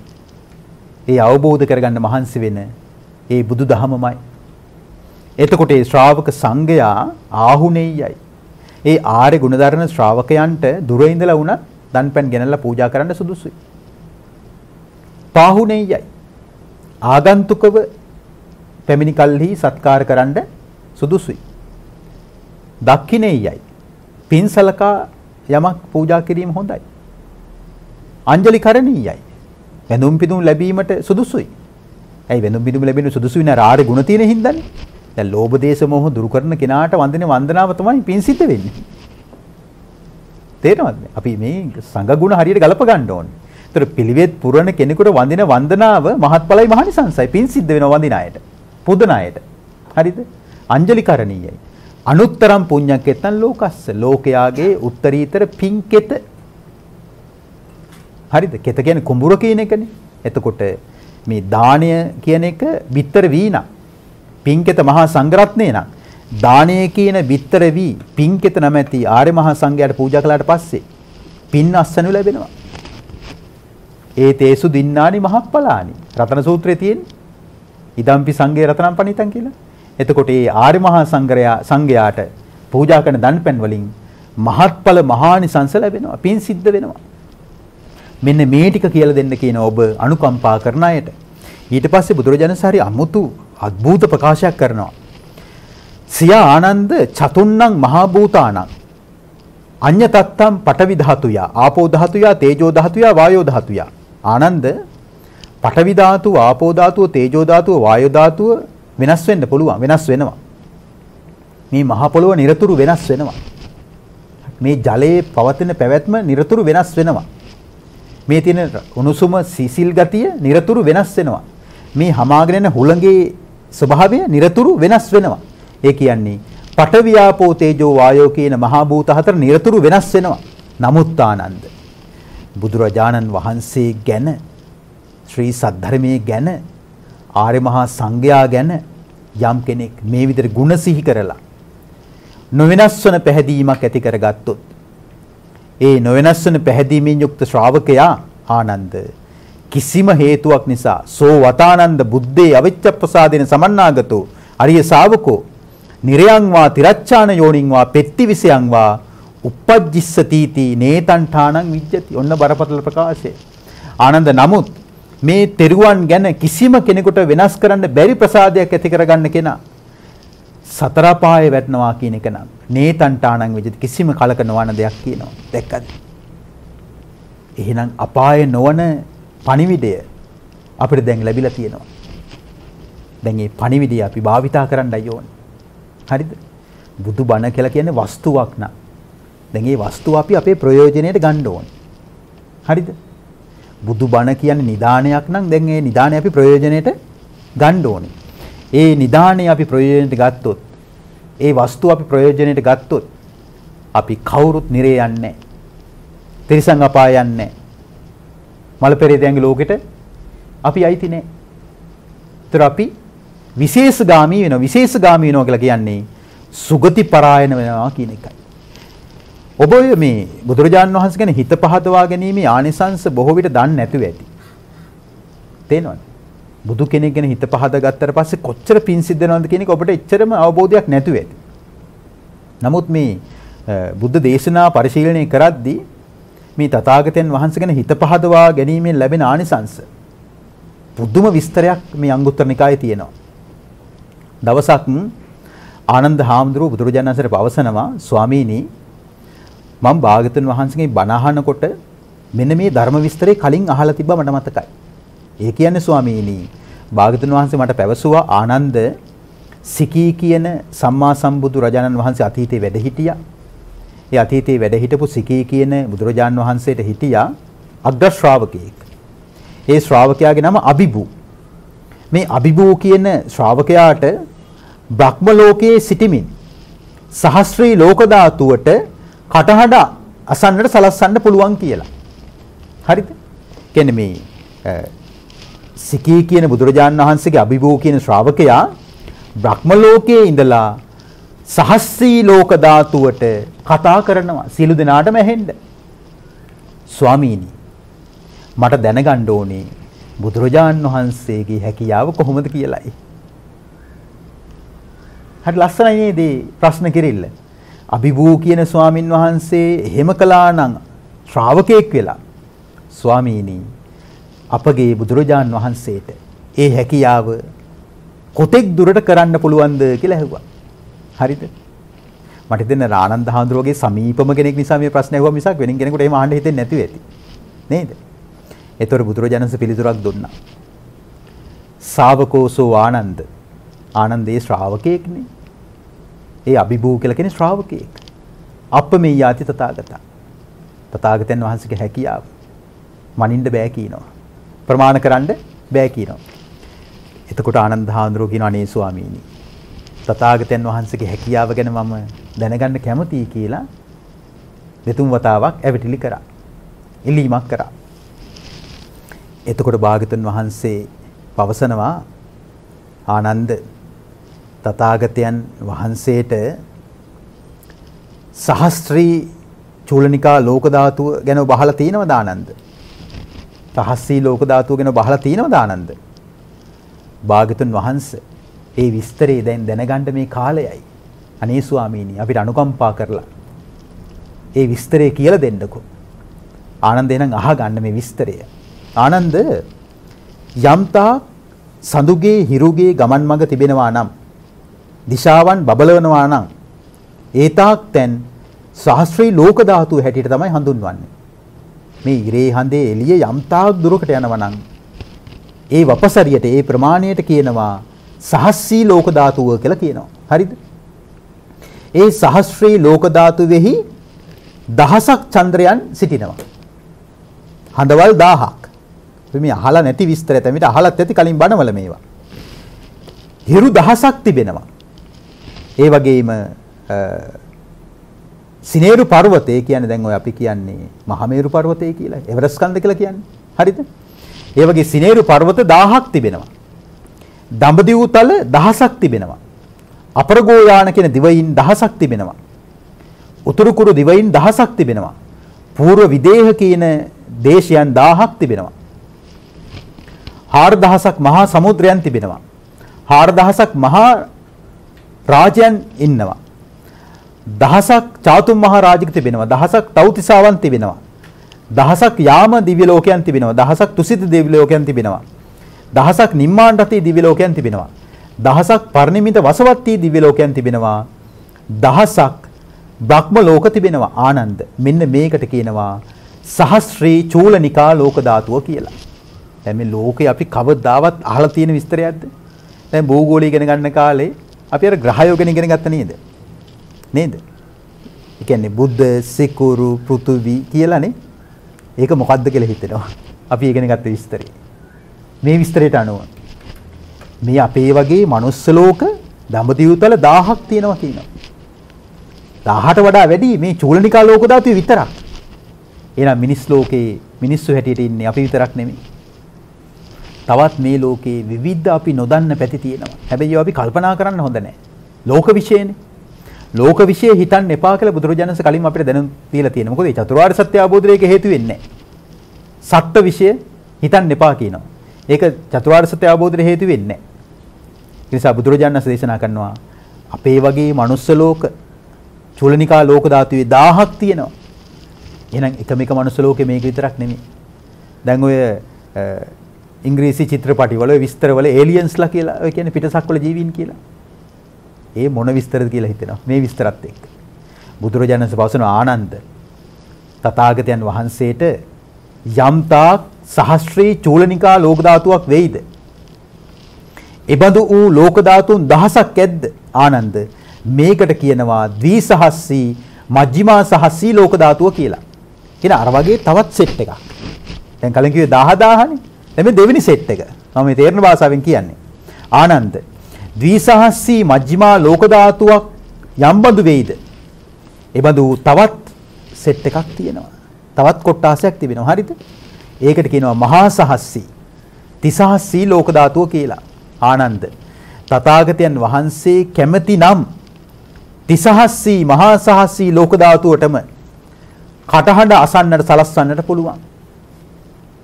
S2: ඒ අවබෝධ කරගන්න මහන්සි වෙන ඒ බුදුදහමමයි. එතකොට ඒ ශ්‍රාවක සංඝයා ආහුණෙයයි. ඒ ආර්ය ගුණධර්ම ශ්‍රාවකයන්ට දුර ඉඳලා වුණත් දන්පැන් ගෙනල්ලා පූජා කරන්න සුදුසුයි. පාහුණෙයයි. ආගන්තුකව පැමිණි කල්හි සත්කාර කරන්න සුදුසුයි. දක්ඛිනෙයයි. පින්සලකා යමක් පූජා කිරීම හොඳයි. අංජලි කරණීයයි. වැඳුම් පිදුම් ලැබීමට සුදුසුයි. ඇයි වැඳුම් පිදුම් ලැබෙන්න සුදුසු වෙන ආර්ය ගුණ තියෙන හින්දානේ. දැන් ලෝභ දේශ මොහ දුරු කරන කෙනාට වන්දනේ වන්දනාව තමයි පින් සිද්ධ වෙන්නේ. තේරෙනවද? අපි මේ සංඝ ගුණ හරියට ගලප ගන්න ඕනේ. ඒතර පිළිවෙත් පුරන කෙනෙකුට වන්දින වන්දනාව මහත්ඵලයි මහනිසංසයි පින් සිද්ධ වෙනවා වන්දින අයට. පුදන අයට. හරිද? අංජලි කරණීයයි. අනුත්තරම් පුඤ්ඤක්කෙතන් ලෝකස්ස ලෝකයාගේ උත්තරීතර පින්කෙත. හරිද? කෙත කියන්නේ කුඹුර කියන එකනේ. එතකොට මේ දාණය කියන එක bitter වීණා. පින්කෙත මහා සංඝරත්නේ නම් දාණය කියන bitter වී පින්කෙත නැමැති ආර්ය මහා සංඝයාට පූජා කළාට පස්සේ පින් අස්සනු ලැබෙනවා. ඒ තේසු දින්නානි මහප්පලානි. රතන සූත්‍රයේ තියෙන ඉදම්පි සංඝේ රතනම් පණිතන් කියලා. එතකොට මේ ආර්ය මහා සංඝයාට පූජා කරන දන්පැන් වලින් මහත්ඵල මහානිසංස ලැබෙනවා. පින් සිද්ධ වෙනවා. මෙන්න මේ ටික කියලා දෙන්න කියන ඔබ අනුකම්පා කරන අයට. ඊට පස්සේ බුදුරජාණන් සාරි අමුතු අద్භූත ප්‍රකාශයක් කරනවා. සිය ආනන්ද චතුන්නං මහා භූතානං අඤ්ඤ තත්තම් පඨවි ධාතුය ආපෝ ධාතුය තේජෝ ධාතුය වායෝ ධාතුය. ආනන්ද පඨවි ධාතුව ආපෝ ධාතුව තේජෝ ධාතුව වායෝ ධාතුව වෙනස් වෙන්න පුළුවන්. වෙනස් වෙනවා. මේ මහ පොළොව නිරතුරු වෙනස් වෙනවා. මේ ජලයේ පවතින පැවැත්ම නිරතුරු වෙනස් වෙනවා. මේ තියෙන උණුසුම සීසිල් ගතිය නිරතුරු වෙනස් වෙනවා. මේ හමාගෙන යන හුළඟේ ස්වභාවය නිරතුරු වෙනස් වෙනවා. ඒ කියන්නේ පඨවි ආපෝ තේජෝ වායෝ කියන මහා භූත හතර නිරතුරු වෙනස් වෙනවා. නමුත් ආනන්ද බුදුරජාණන් වහන්සේ ගැන ශ්‍රී සද්ධර්මයේ ගැන ආර්ය මහා සංඝයා ගැන යම් කෙනෙක් මේ විදිහට ගුණ සිහි කරලා නොවෙනස් වන පැහැදීමක් ඇති කරගත්තොත් ඒ නොවෙනස් වන පැහැදීමෙන් යුක්ත ශ්‍රාවකයා ආනන්ද කිසිම හේතුවක් නිසා සෝ වතානන්ද බුද්දේ අවිච්ඡප්පසාදේන සමන්නාගතෝ අරිය ශාවකෝ නිරයං වා තිරච්ඡාන යෝනිං වා පෙත්ති විසයං වා uppajjissati නේතංඨානං විජ්ජති. ඔන්න බරපතල ප්‍රකාශය. ආනන්ද නමුත් මේ තෙරුවන් ගැන කිසිම කෙනෙකුට වෙනස් කරන්න බැරි ප්‍රසාදයක් ඇති කරගන්න කෙනා සතර පායේ වැටෙනවා කියන එක නම් නේතංඨානං විජ්ජති කිසිම කලක නොවන දෙයක් කියනවා. දැක්කද? එහෙනම් අපායේ නොවන පණිවිඩය අපිට දැන් ලැබිලා තියෙනවා. දැන් මේ පණිවිඩය අපි භාවිතා කරන්නයි ඕනේ. හරිද? බුදු බණ කියලා කියන්නේ වස්තුවක් නා. දැන් මේ වස්තුව අපි අපේ ප්‍රයෝජනෙට ගන්න ඕනේ. හරිද? බුදු බණ කියන්නේ නිදානයක් නම් දැන් මේ නිදානය අපි ප්‍රයෝජනෙට ගන්න ඕනේ. ඒ නිදානය අපි ප්‍රයෝජනෙට ගත්තොත්, ඒ වස්තුව අපි ප්‍රයෝජනෙට ගත්තොත් අපි කවුරුත් නිරේ යන්නේ නැහැ. තිරිසන් අපාය යන්නේ නැහැ. මල පෙරේතයන්ගේ ලෝකෙට අපි අයිති නැහැ. ඒතර අපි විශේෂගාමී වෙනවා. විශේෂගාමී වෙනවා කියලා කියන්නේ සුගති පරායන වෙනවා කියන එකයි. ඔබ මේ බුදුරජාණන් වහන්සේ ගැන හිත පහදවා ගැනීමේ ආනිසංස බොහෝ විට දන්නේ නැතුව ඇති. තේනවද? බුදු කෙනෙක් ගැන හිත පහද ගත්තට පස්සේ කොච්චර පින් සිද්ධ වෙනවද කියන එක ඔබට එච්චරම අවබෝධයක් නැතුව ඇති. නමුත් මේ බුද්ධ දේශනා පරිශීලනය කරද්දී මේ තථාගතයන් වහන්සේ ගැන හිත පහදවා ගැනීමෙන් ලැබෙන ආනිසංස පුදුම විස්තරයක් මේ අංගුත්තර නිකායේ තියෙනවා. දවසක් ආනන්ද හාමුදුරුවෝ බුදුරජාණන් වහන්සේට පවසනවා ස්වාමීනි මම භාගතුන් වහන්සේගෙන් බණ අහනකොට මෙන්න මේ ධර්ම විස්තරේ කලින් අහලා තිබ්බා මට මතකයි. ඒ කියන්නේ ස්වාමීනි භාගතුන් වහන්සේ මට පැවසුවා ආනන්ද සිකී කියන සම්මා සම්බුදු රජාණන් වහන්සේ අතීතේ වැඩ හිටියා. ඒ අතීතයේ වැඩ හිටපු සිකී කියන බුදුරජාන් වහන්සේට හිටියා අග්‍ර ශ්‍රාවකයෙක්. ඒ ශ්‍රාවකයාගේ නම අබිබු. මේ අබිබු කියන ශ්‍රාවකයාට බ්‍රහ්ම ලෝකයේ සිටිමින් සහස්‍රී ලෝක ධාතුවට කටහඬ අසන්නට සලස්සන්න පුළුවන් කියලා. හරිද? කියන්නේ මේ සිකී කියන බුදුරජාන් වහන්සේගේ අබිබු කියන ශ්‍රාවකයා බ්‍රහ්ම ලෝකයේ ඉඳලා සහස්‍රී ලෝක ධාතුවට කතා කරනවා සියලු දෙනාටම ඇහෙන්න. ස්වාමීනි මට දැනගන්න ඕනේ බුදුරජාන් වහන්සේගේ හැකියාව කොහොමද කියලායි. හරි ලස්සනයි නේද ප්‍රශ්න කිරිල්ල. අබිබූ කියන ස්වාමින් වහන්සේ එහෙම කළා නම් ශ්‍රාවකෙක් වෙලා ස්වාමීනි අපගේ බුදුරජාන් වහන්සේට ඒ හැකියාව කොතෙක් දුරට කරන්න පුළුවන්ද කියලා ඇහුවා. හරිද? මට හිතෙන ආනන්ද හාමුදුරුවෝගේ සමීපම කෙනෙක් නිසා මේ ප්‍රශ්නේ ඇහුවා මිසක් වෙනින් කෙනෙකුට එහෙම අහන්න හිතෙන්නේ නැතුව ඇති. නේද? ඒතර බුදුරජාණන්සේ පිළිතුරක් දුන්නා. ශාවකෝසෝ ආනන්ද. ආනන්දේ ශ්‍රාවකයෙක්නේ. ඒ අබිබූ කියලා කියන්නේ ශ්‍රාවකයෙක්. අප්පමෙය යාති තථාගතා. තථාගතයන් වහන්සේගේ හැකියාව මනින්න බෑ කියනවා. ප්‍රමාණ කරන්න බෑ කියනවා. එතකොට ආනන්ද හාමුදුරුවෝ කියනවා අනේ ස්වාමීනි තථාගතයන් වහන්සේගේ හැකියාව ගැන මම දැනගන්න කැමතියි කියලා දෙතුන් වතාවක් ඇවිටිලි කරා. ඉල්ලීමක් කරා. එතකොට භාග්‍යවතුන් වහන්සේ පවසනවා ආනන්ද තථාගතයන් වහන්සේට සහස්ත්‍රී චූලනිකා ලෝක ධාතුව ගැන බහලා තියෙනවද ආනන්ද? සහස්ත්‍රී ලෝක ධාතුව ගැන බහලා තියෙනවද ආනන්ද? භාග්‍යවතුන් වහන්සේ ඒ විස්තරේ දැන් දැනගන්න මේ කාලයයි. අනේ ස්වාමීනි අපිට අනුකම්පා කරලා ඒ විස්තරේ කියලා දෙන්නකෝ. ආනන්ද එහෙනම් අහගන්න මේ විස්තරය. ආනන්ද යම්තා සඳුගේ හිරුගේ ගමන් මඟ තිබෙනවා නම් දිශාවන් බබලවනවා නම් ඒතාක් තැන් සහස්‍රී ලෝක ධාතුව හැටියට තමයි හඳුන්වන්නේ. මේ ඉරේ හඳේ එළිය යම්තාක් දුරකට යනවා නම් ඒ වපසරියට ඒ ප්‍රමාණයට කියනවා සහස්සී ලෝක ධාතුව කියලා කියනවා. හරිද? ඒ සහස්‍රී ලෝක ධාතුවේහි දහසක් චන්ද්‍රයන් සිටිනවා. හඳවල් 1000ක්. මේ අහලා නැති විස්තරය තමයි අහලත් ඇති කලින් බණවල මේවා. හිරු දහසක් තිබෙනවා. ඒ වගේම සිනේරු පර්වතය කියන්නේ දැන් ඔය අපි කියන්නේ මහමේරු පර්වතය කියලා. එවරස් කන්ද කියලා කියන්නේ. හරිද? ඒ වගේ සිනේරු පර්වත 1000ක් තිබෙනවා. දඹදිව් තල 1000ක් තිබෙනවා. අපරගෝයාන කියන දිවයින් 1000ක් තිබෙනවා. උතුරු කුරු දිවයින් 1000ක් තිබෙනවා. පූර්ව විදේහ කියන දේශයන් 1000ක් තිබෙනවා. 4000ක් මහා සමුද්‍රයන් තිබෙනවා. 4000ක් මහා රාජ්‍යයන් ඉන්නවා. 1000ක් චාතුම් මහා රාජික තිබෙනවා. 1000ක් තව්තිසාවන් තිබෙනවා. 1000ක් යාම දිව්‍ය ලෝකයන් තිබෙනවා. 1000ක් තුසිත දිව්‍ය ලෝකයන් තිබෙනවා. 1000ක් නිම්මාන රතී දිව්‍ය ලෝකයන් තිබෙනවා. 1000ක් පරිනිමිත වසවත්තී දිව්‍ය ලෝකයන් තිබෙනවා. 1000ක් බ්‍රහ්ම ලෝක තිබෙනවා. ආනන්ද මෙන්න මේකට කියනවා සහස්‍රී චූලනිකා ලෝක ධාතුව කියලා. දැන් මේ ලෝකේ අපි කවදාවත් අහලා තියෙන විස්තරයක්ද? දැන් භූගෝලය ඉගෙන ගන්න කාලේ අපි අර ග්‍රහයෝ ගැන ඉගෙන ගත්ත නේද? නේද? ඒ කියන්නේ බුද්ධ, සිකුරු, පෘථිවි කියලානේ. ඒක මොකද්ද කියලා හිතෙනවා. අපි ඉගෙන ගත්ත විස්තරය. මේ විස්තරයට අනුව මේ අපේ වගේ මනුස්ස ලෝක දඹදිව්තල 1000ක් තියෙනවා කියනවා. 1000ට වඩා වැඩි මේ චූලනිකා ලෝක ධාතුවේ විතරක්. එහෙනම් මිනිස් ලෝකේ මිනිස්සු හැටියට ඉන්නේ අපි විතරක් නෙමෙයි. තවත් මේ ලෝකේ විවිධ අපි නොදන්න පැති තියෙනවා. හැබැයි ඒවා අපි කල්පනා කරන්න හොඳ නැහැ. ලෝක විශ්යනේ. ලෝක විශ්ය හිතන්න එපා කියලා බුදුරජාණන් වහන්සේ කලින් අපිට දැනුම් දීලා තියෙනවා. මොකද මේ චතුරාර්ය සත්‍ය අවබෝධයට හේතු වෙන්නේ නැහැ. සත්ත්ව විශ්ය හිතන්න එපා කියනවා. ඒක චතුරාර්ය සත්‍ය අවබෝධයට හේතු වෙන්නේ නැහැ. ඒ නිසා බුදුරජාණන් වහන්සේ දේශනා කරනවා අපේ වගේ මනුස්ස ලෝක චූලනිකා ලෝක ධාතුවේ 1000ක් තියෙනවා. එහෙනම් එකම එක මනුස්ස ලෝකේ මේක විතරක් නෙමෙයි. දැන් ඔය ඉංග්‍රීසි චිත්‍රපටිවල විස්තරවල ඒලියන්ස්ලා කියලා ඔය කියන්නේ පිටසක්වල ජීවීන් කියලා. ඒ මොන විස්තරද කියලා හිතෙනවා. මේ විස්තරත් එක්ක. බුදුරජාණන් වහන්සේ පවසන ආනන්ද තථාගතයන් වහන්සේට යම්තාක් සහස්‍රී චූලනිකා ලෝක ධාතුවක් වෙයිද? එබඳු වූ ලෝක ධාතුන් දහසක් ඇද්ද? ආනන්ද මේකට කියනවා ද්විසහස්සී මජ්ක්‍ධිමා සහ සී ලෝක ධාතුව කියලා. කියන අර වගේ තවත් සෙට් එකක්. දැන් කලින් කිව්වේ 10000නේ. දැන් මේ දෙවෙනි සෙට් එක. මම මේ තේරෙන භාෂාවෙන් කියන්නේ. ආනන්ද ද්විසහස්සී මජ්ක්‍ධිමා ලෝක ධාතුවක් යම් බඳු වෙයිද? ඒ බඳු තවත් සෙට් එකක් තියෙනවා. තවත් කොටාසයක් තිබෙනවා. හරිද? ඒකට කියනවා මහා සහස්සී තිසහස්සී ලෝක ධාතුව කියලා. ආනන්ද තථාගතයන් වහන්සේ කැමති නම් තිසහස්සී මහා සහස්සී ලෝක ධාතුවටම කටහඬ අසන්නට සලස්වන්නට පුළුවන්.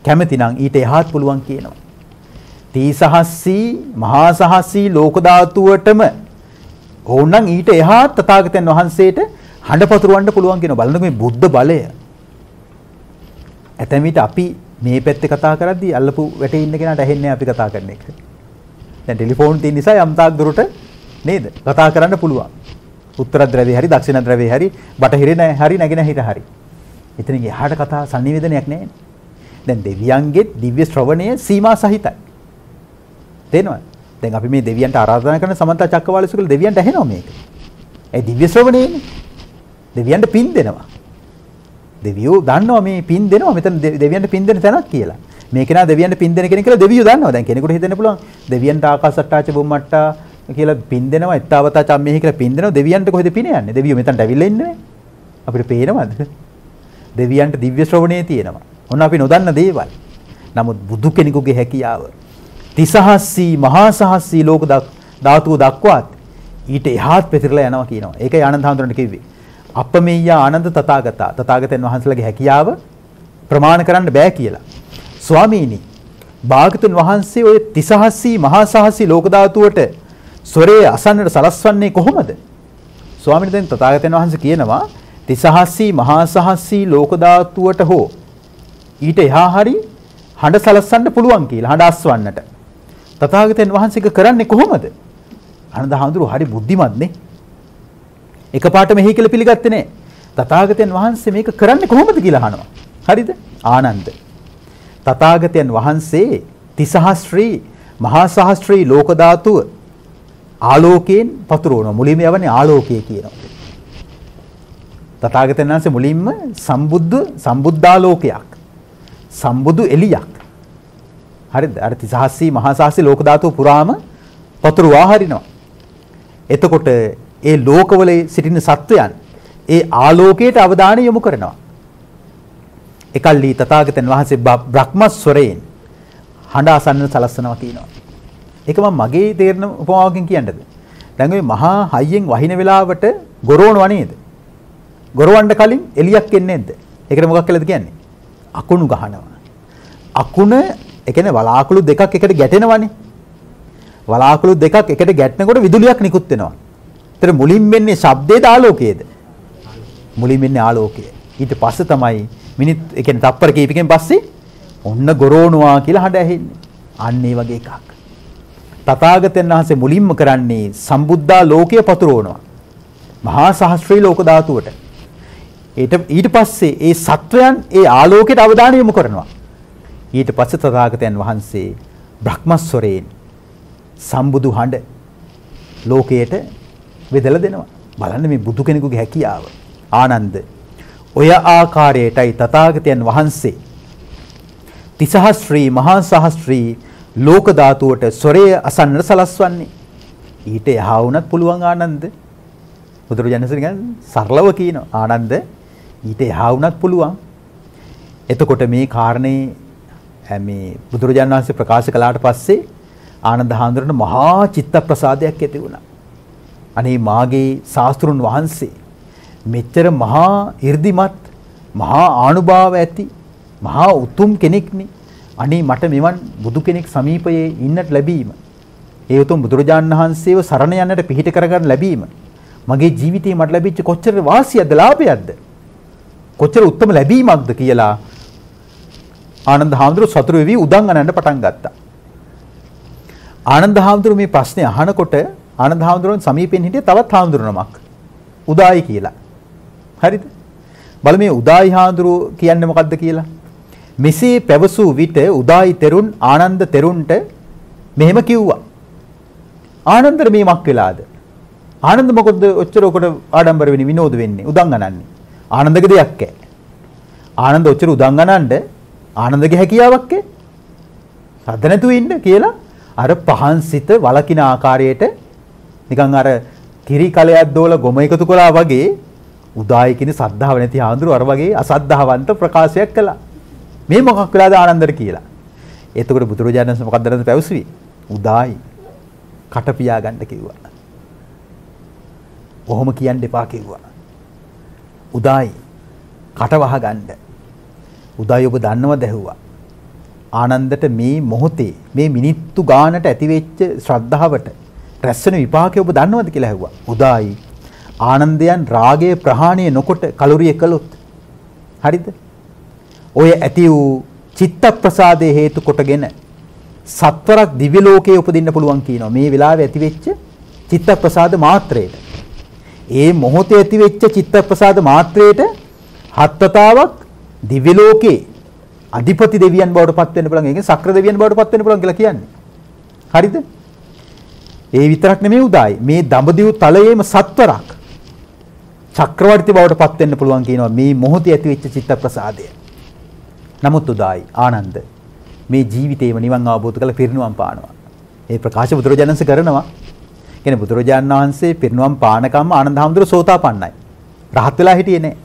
S2: කැමති නම් ඊට එහාත් පුළුවන් කියනවා. තිසහස්සී මහා සහස්සී ලෝක ධාතුවටම ඕනනම් ඊට එහාත් තථාගතයන් වහන්සේට හඬ පතුරවන්න පුළුවන් කියනවා. බලන්න මේ බුද්ධ බලය. ඇතැම් විට අපි මේ පැත්තේ කතා කරද්දී අල්ලපු වැටේ ඉන්න කෙනාට ඇහෙන්නේ අපි කතා කරන එක. දැන් ටෙලිෆෝන් තියෙන නිසා යම් තාක් දුරට නේද කතා කරන්න පුළුවන්. උත්තර ද්‍රවයේ හරි දක්ෂිණ ද්‍රවයේ හරි බටහිරේ හරි නැගෙනහිර හරි. එතනින් එහාට කතා sannivedanayak නැහැ. දැන් දෙවියන්ගේ දිව්‍ය ශ්‍රවණය සීමා සහිතයි. තේරෙනවද? දැන් අපි මේ දෙවියන්ට ආරාධනා කරන සමන්ත චක්කවාලසු කියලා දෙවියන්ට ඇහෙනවා මේක. ඒ දිව්‍ය ශ්‍රවණයනේ. දෙවියන්ට පින් දෙනවා. දෙවියෝ දන්නවා මේ පින් දෙනවා මෙතන දෙවියන්ට පින් දෙන තැනක් කියලා. මේක නා දෙවියන්ට පින් දෙන කෙනෙක් කියලා දෙවියෝ දන්නවා. දැන් කෙනෙකුට හිතෙන්න පුළුවන් දෙවියන්ට ආකාසට්ටාච බුම්මට්ටා කියලා පින් දෙනවා, එත්තාවතා චම්මේහි කියලා පින් දෙනවා. දෙවියන්ට කොහෙද පින යන්නේ? දෙවියෝ මෙතනට ඇවිල්ලා ඉන්නේ. අපිට පේනවද? දෙවියන්ට දිව්‍ය ශ්‍රවණයේ තියෙනවා. ඔන්න අපි නොදන්න දේවල්. නමුත් බුදු කෙනෙකුගේ හැකියාව තිසහස්සී මහා සහස්සී ලෝක ධාතුව දක්වාත් ඊට එහාත් පෙතිරලා යනවා කියනවා. ඒකයි ආනන්ද හඳුනන කිව්වේ. අපමෙය්‍ය ආනන්ද තථාගතා. තථාගතයන් වහන්සේලාගේ හැකියාව ප්‍රමාණ කරන්න බෑ කියලා. ස්වාමීනි, භාගතුන් වහන්සේ ඔය තිසහස්සී මහා සහස්සී ලෝක ධාතුවට ස්වරයේ අසන්නට සලස්වන්නේ කොහොමද? ස්වාමීනි, දැන් තථාගතයන් වහන්සේ කියනවා තිසහස්සී මහා සහස්සී ලෝක ධාතුවට හෝ ඊට එහා හරි හඬ සලස්වන්න පුළුවන් කියලා. හඬ අස්වන්නට. තථාගතයන් වහන්සේක කරන්නේ කොහොමද? ආනන්ද හඳුරු හරි බුද්ධිමත් නේ. එකපාරට මෙහි කියලා පිළිගත්තේ නෑ. තථාගතයන් වහන්සේ මේක කරන්නේ කොහොමද කියලා අහනවා. හරිද? ආනන්ද තථාගතයන් වහන්සේ තිසහස්ත්‍රී මහා සහස්ත්‍රී ලෝක ධාතුව ආලෝකයෙන් පතුරවනවා. මුලින්ම යවන්නේ ආලෝකය කියනවා. තථාගතයන් වහන්සේ මුලින්ම සම්බුද්ධාලෝකයක්. සම්බුදු එළියක්. හරිද? අර තිසහස්සී මහා සහස්සී ලෝක ධාතුව පුරාම පතුරවා හරිනවා. එතකොට ඒ ලෝකවල සිටින සත්වයන් ඒ ආලෝකයට අවධානය යොමු කරනවා. එකල්ලි තථාගතයන් වහන්සේ බ්‍රහ්මස්වරයෙන් හඬ අසන්න සලස්සනවා කියනවා. ඒක මම මගේ තේරෙන උපමාවකින් කියන්නද? දැන් ওই මහා හයියෙන් වහින වෙලාවට ගොරවනවා නේද? ගොරවන්න කලින් එලියක් එන්නේ නැද්ද? ඒකට මොකක් කියලාද කියන්නේ? අකුණු ගහනවා. අකුණ ඒ කියන්නේ වලාකුළු දෙකක් එකට ගැටෙනවනේ. වලාකුළු දෙකක් එකට ගැටෙනකොට විදුලියක් නිකුත් වෙනවා. ඒතර මුලින් වෙන්නේ ශබ්දයේද ආලෝකයේද? මුලින් වෙන්නේ ආලෝකය. ඊට පස්සේ තමයි මිනිත් ඒ කියන්නේ තප්පර කීපකින් පස්සේ ඔන්න ගොරෝනවා කියලා හඬ ඇහෙන්නේ. අන්න ඒ වගේ එකක්. තථාගතයන් වහන්සේ මුලින්ම කරන්නේ සම්බුද්ධා ලෝකය පතුරවනවා. මහා සහස්ත්‍රී ලෝක ධාතුවට. ඊට පස්සේ ඒ සත්වයන් ඒ ආලෝකයට අවධානය යොමු කරනවා. ඊට පස්සේ තථාගතයන් වහන්සේ බ්‍රහ්මස්වරයෙන් සම්බුදු හඬ ලෝකයට බෙදලා දෙනවා. බලන්න මේ බුදු කෙනෙකුගේ හැකියාව. ආනන්ද ඔය ආකාරයටයි තථාගතයන් වහන්සේ තිසහස්ත්‍රී මහා සහස්ත්‍රී ලෝක ධාතුවට ස්වරය අසන්නට සලස්වන්නේ. ඊට එහා වුණත් පුළුවන් ආනන්ද. බුදුරජාණන් වහන්සේ සරලව කියනවා ආනන්ද ඊට එහා වුණත් පුළුවන්. එතකොට මේ කාරණේ මේ බුදුරජාණන් වහන්සේ ප්‍රකාශ කළාට පස්සේ ආනන්ද හාමුදුරන්ට මහා චිත්ත ප්‍රසාදයක් ඇති වුණා. අනේ මාගේ ශාස්ත්‍රුන් වහන්සේ මෙච්චර මහා 이르දිමත් මහා ආනුභාව ඇති මහා උතුම් කෙනෙක්නේ. අනේ මට මෙවන් බුදු කෙනෙක් සමීපයේ ඉන්නට ලැබීම. ඒ උතුම් බුදුරජාණන් වහන්සේව සරණ යන්නට පිහිට කරගන්න ලැබීම. මගේ ජීවිතේ මට ලැබිච්ච කොච්චර වාසියක්ද ලාභයක්ද? කොච්චර උත්තම ලැබීමක්ද කියලා ආනන්ද හාමුදුරුවෝ සතුරු වෙවි උදන් අනන්න පටන් ගත්තා. ආනන්ද හාමුදුරුවෝ මේ ප්‍රශ්නේ අහනකොට ආනන්ද හාමුදුරුවන් සමීපෙන් හිටිය තවත් හාමුදුරුවමක් උදායි කියලා. හරිද? බල මේ උදායි හාමුදුරුවෝ කියන්නේ මොකද්ද කියලා. මෙසේ පැවසූ විට උදායි තෙරුන් ආනන්ද තෙරුන්ට මෙහෙම කිව්වා. ආනන්දර මේ මක් වෙලාද? ආනන්ද මොකද ඔච්චර උකට ආඩම්බර වෙන්නේ විනෝද වෙන්නේ උදන් අනන්නේ. ආනන්දගේ දෙයක් ඈ. ආනන්ද ඔච්චර උදන් අනන්න ආනන්දගේ හැකියාවක් ඈ. සද්ද නැතුව ඉන්න කියලා අර පහන් සිත වලකින ආකාරයට නිකන් අර කිරි කලයක් දෝලා ගොම එකතු කළා වගේ උදායි කියන සද්ධාව නැති ආඳුර අර වගේ අසද්ධාවන්ත ප්‍රකාශයක් කළා. මේ මොකක් වෙලාද ආනන්දර කියලා. එතකොට බුදුරජාණන් වහන්සේ මොකක්ද දැනද පැවසුවේ? උදායි කට පියා ගන්න කිව්වා. කොහොම කියන්න එපා කිව්වා. උදායි කට වහ ගන්න. උදායි ඔබ දන්නවද ඇහුවා. ආනන්දට මේ මොහොතේ මේ මිනිත්තු ගානට ඇතිවෙච්ච ශ්‍රද්ධාවට රැස්වෙන විපාකය ඔබ දන්නවද කියලා ඇහුවා. උදායි ආනන්දයන් රාගය ප්‍රහාණය නොකොට කලුරිය කළොත් හරිද? ඔය ඇති වූ චිත්ත ප්‍රසාදයේ හේතු කොටගෙන සත්වරක් දිව්‍ය ලෝකයේ උපදින්න පුළුවන් කියනවා. මේ වෙලාවේ ඇතිවෙච්ච චිත්ත ප්‍රසාද මාත්‍රයට. ඒ මොහොතේ ඇතිවෙච්ච චිත්ත ප්‍රසාද මාත්‍රයට හත්වතාවක් දිව්‍ය ලෝකේ අධිපති දෙවියන් බවට පත් වෙන්න පුළුවන්. ඒකෙන් සක්‍ර දෙවියන් බවට පත් වෙන්න පුළුවන් කියලා කියන්නේ. හරිද? ඒ විතරක් නෙමෙයි උදායි. මේ දඹදිව් තලයේම සත්වරක් චක්‍රවර්ති බවට පත් වෙන්න පුළුවන් කියනවා මේ මොහොතේ ඇතිවෙච්ච චිත්ත ප්‍රසාදය. නමුත් උදායි ආනන්ද මේ ජීවිතේම නිවන් අවබෝධ කරලා පිරිනුවම් පානවා. ඒ ප්‍රකාශ බුදුරජාණන් වහන්සේ කරනවා. කියන්නේ බුදුරජාණන් වහන්සේ පිරිනුවම් පානකම්ම ආනන්ද හැමදෙර සෝතාපන්නයි. රහත් වෙලා හිටියේ නෑ.